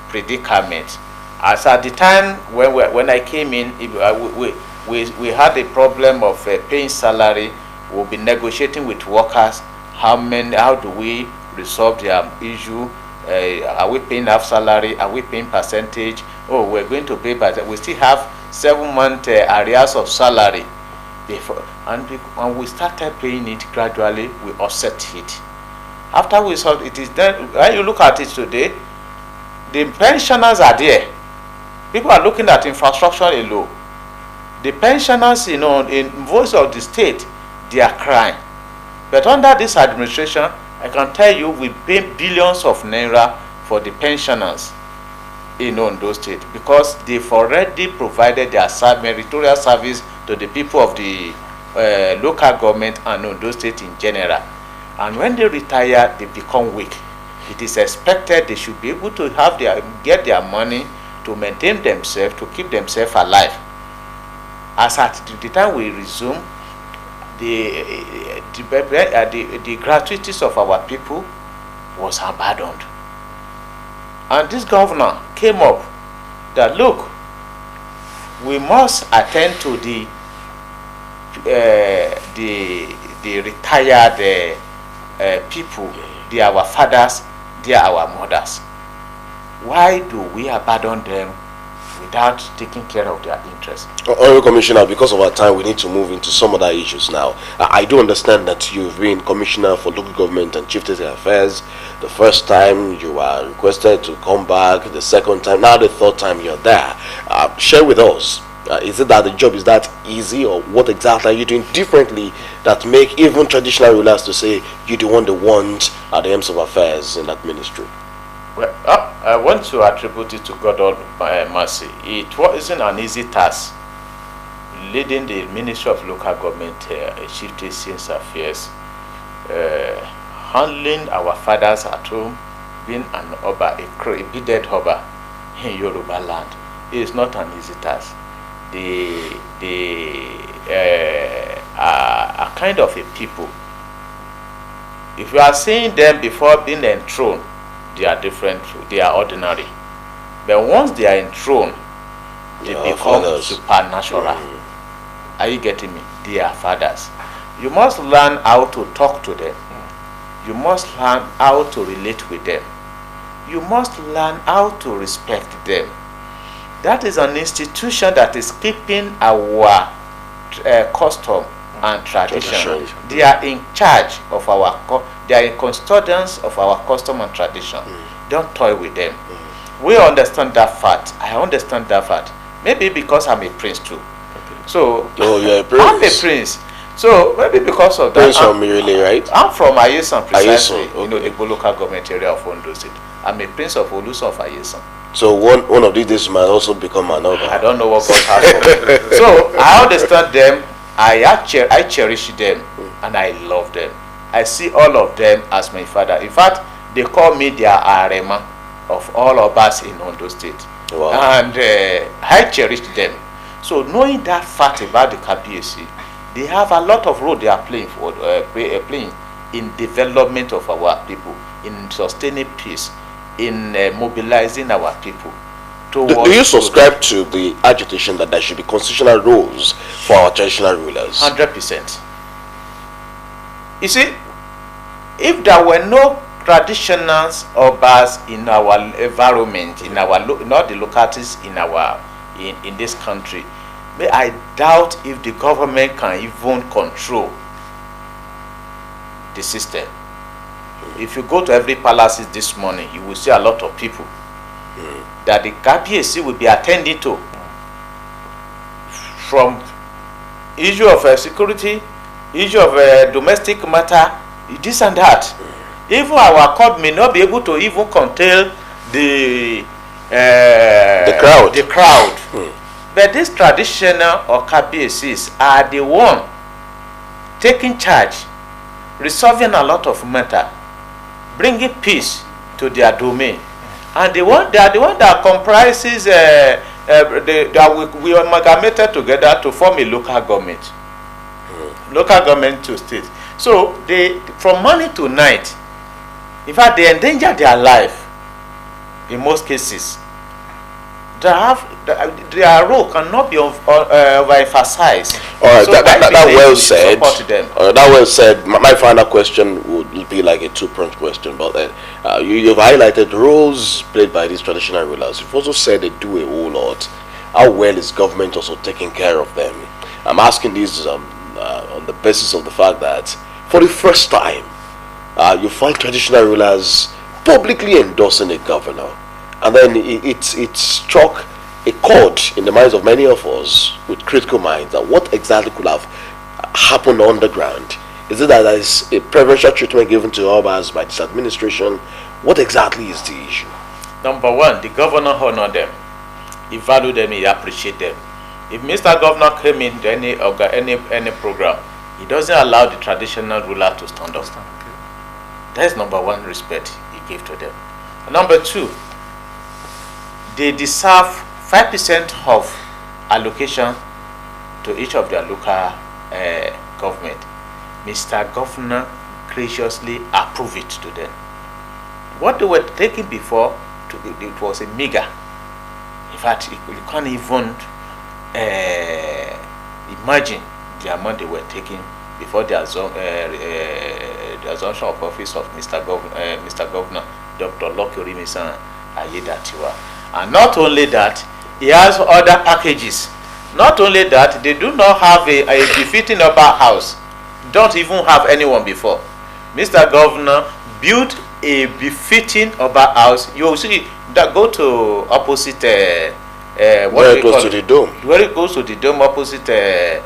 predicament. As at the time when I came in, we had a problem of paying salary. We'll be negotiating with workers. How do we resolve their issue? Are we paying half salary? Are we paying percentage? Oh, we're going to pay, but we still have 7-month arrears of salary before, and we started paying it gradually. We offset it. After we saw it is then, when you look at it today, the pensioners are there. People are looking at infrastructure alone. The pensioners, in voice of the state, they are crying. But under this administration, I can tell you, we pay billions of naira for the pensioners in Ondo State, because they've already provided their meritorious service to the people of the local government and Ondo State in general. And when they retire, they become weak. It is expected they should be able to get their money to maintain themselves, to keep themselves alive. As at the time we resume, the gratuities of our people was abandoned. And this governor came up that, look, we must attend to the retired people. They are our fathers, they are our mothers. Why do we abandon them without taking care of their interests? Honorable Commissioner, because of our time, we need to move into some other issues now. I do understand that you've been Commissioner for Local Government and Chieftaincy Affairs. The first time you were requested to come back, the second time, now the third time you're there. Share with us, is it that the job is that easy, or what exactly are you doing differently that make even traditional rulers to say you're the one they want at the helms of affairs in that ministry? Well, I want to attribute it to God Almighty. It wasn't an easy task leading the Ministry of Local Government, Chieftaincy Affairs, handling our fathers at home, being an Oba, a bearded Oba in Yoruba land. It is not an easy task. They are kind of a people. If you are seeing them before being enthroned, they are different, they are ordinary. But once they are enthroned, they become supernatural. Are you getting me? They are fathers. You must learn how to talk to them. You must learn how to relate with them. You must learn how to respect them. That is an institution that is keeping our custom and tradition. They are in charge of they are in custodians of our custom and tradition. Don't toy with them. We understand that fact. I understand that fact. Maybe because I'm a prince too. So you're a prince. I'm a prince. So maybe because of that. Prince from Mirele, right? I'm from Ayesan, precisely. Ayesan, okay. The local government area of Ondo State. I'm a prince of Oluso of Ayesan. So one of these days might also become another. I don't know what God has for me. So I understand them. I cherish them, and I love them. I see all of them as my father. In fact, they call me their Arema of all of us in Ondo State. Wow. And I cherish them. So knowing that fact about the KPAC, they have a lot of role they are playing in development of our people, in sustaining peace, in mobilizing our people. Do you subscribe to the agitation that there should be constitutional roles for our traditional rulers? 100%. You see, if there were no traditionals or bars in our environment, in all the localities in this country, I doubt if the government can even control the system. If you go to every palaces this morning, you will see a lot of people that the KPAC will be attending to, from issue of security, issue of domestic matter, this and that. Even our court may not be able to even contain the crowd. But these traditional or KPACs are the one taking charge, resolving a lot of matter, bringing peace to their domain. And they are the one that comprises we amalgamated together to form a local government. Local government to state. So they, from morning to night, in fact, they endanger their life in most cases. Their role cannot be overemphasized. All right, So that well said. Support them. That well said. My final question would be like a two-pronged question, but you've highlighted the roles played by these traditional rulers. You've also said they do a whole lot. How well is government also taking care of them? I'm asking this on the basis of the fact that for the first time, you find traditional rulers publicly endorsing a governor, and then it struck a chord in the minds of many of us with critical minds that what exactly could have happened on the ground. Is it that there is a preferential treatment given to Obas by this administration? What exactly is the issue? Number one, the governor honored them. He valued them, he appreciated them. If Mr. Governor came in to any program, he doesn't allow the traditional ruler to stand up. That's number one respect he gave to them. Number two, they deserve 5% of allocation to each of their local government. Mr. Governor graciously approved it to them. What they were taking before, it was a meager. In fact, you can't even imagine the amount they were taking before the assumption of office of Mr. Governor, Dr. Loki Orimisan Ayedatiwa. And not only that, he has other packages. Not only that, they do not have a befitting upper house. Don't even have anyone before. Mr. Governor built a befitting upper house. You will see that go to opposite very close to the dome. Very close to the dome opposite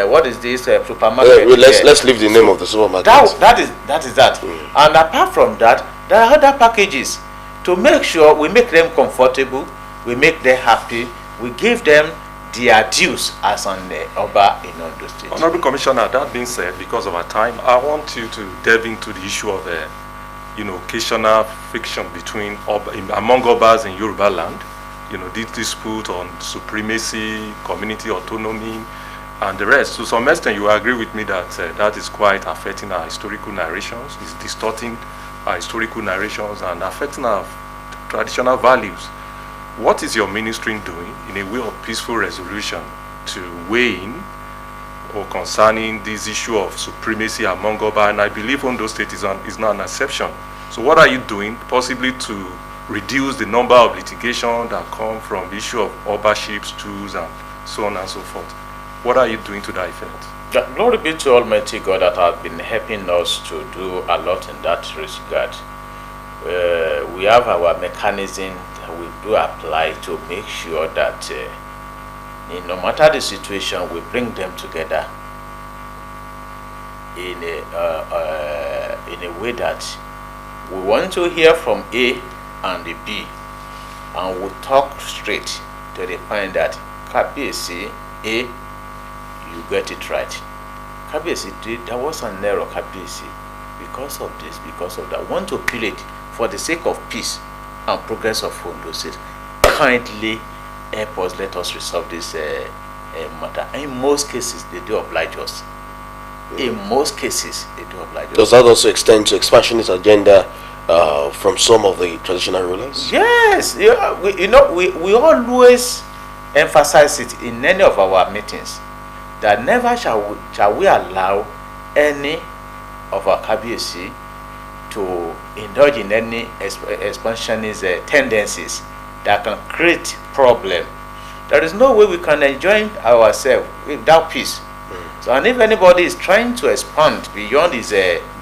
what is this supermarket? Let's leave the name of the supermarket. That is that. And apart from that, there are other packages to make sure we make them comfortable, we make them happy, we give them their dues as an Oba in Ondo State. Honorable Commissioner, that being said, because of our time, I want you to delve into the issue of occasional friction between among Obas in Yoruba land. This dispute on supremacy, community autonomy, and the rest. To some extent, you agree with me that that is quite affecting our historical narrations. It's distorting our historical narrations and affecting our traditional values. What is your ministry doing in a way of peaceful resolution to weigh in or concerning this issue of supremacy among Oba? And I believe Ondo State is not an exception. So what are you doing possibly to reduce the number of litigation that come from the issue of Obaships, tools, and so on and so forth? What are you doing to that effect? Glory be to Almighty God that has been helping us to do a lot in that regard. We have our mechanism that we do apply to make sure that no matter the situation, we bring them together in a way that we want to hear from A and the B, and we talk straight to the point that KBC A, you get it right. KBC, there was an error, KBC, because of this, because of that. I want to appeal it for the sake of peace and progress of Ondo State. Kindly help us, let us resolve this matter. In most cases, they do oblige us. In most cases, they do oblige us. Does that also extend to expansionist agenda from some of the traditional rulers? Yes, we always emphasize it in any of our meetings that never shall we allow any of our KBC to indulge in any expansionist tendencies that can create problem. There is no way we can enjoy ourselves without peace. So, and if anybody is trying to expand beyond his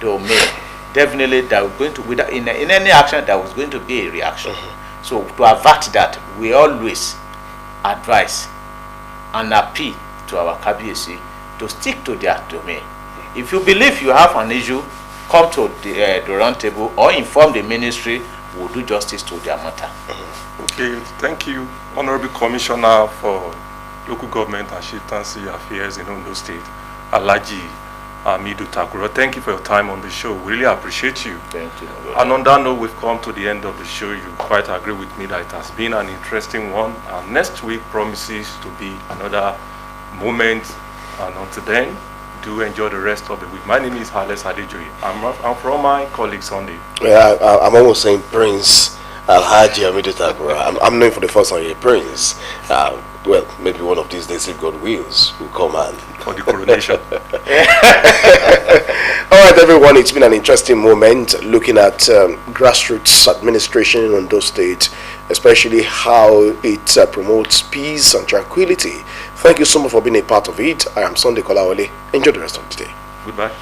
domain, definitely that we're going to, in any action, there was going to be a reaction. So to avert that, we always advise and appeal to our KBC to stick to their domain. If you believe you have an issue, come to the round table or inform the ministry. We'll do justice to their matter. Okay, thank you, Honorable Commissioner for Local Government and Chieftaincy Affairs in Ondo State, Alhaji Hamidu Takuro. Thank you for your time on the show. We really appreciate you. Thank you. And on that note, we've come to the end of the show. You quite agree with me that it has been an interesting one. And next week promises to be another moment. And until then, do enjoy the rest of the week. My name is Hales Adejoye. I'm from my colleagues on the... Yeah, I'm almost saying Prince. Alhaji Amidu Takura. I'm known for the first time, a prince. Well, maybe one of these days, if God wills, will come and For the coronation. All right, everyone, it's been an interesting moment looking at grassroots administration in Ondo State, especially how it promotes peace and tranquility. Thank you so much for being a part of it. I am Sunday Kolawole. Enjoy the rest of the day. Goodbye.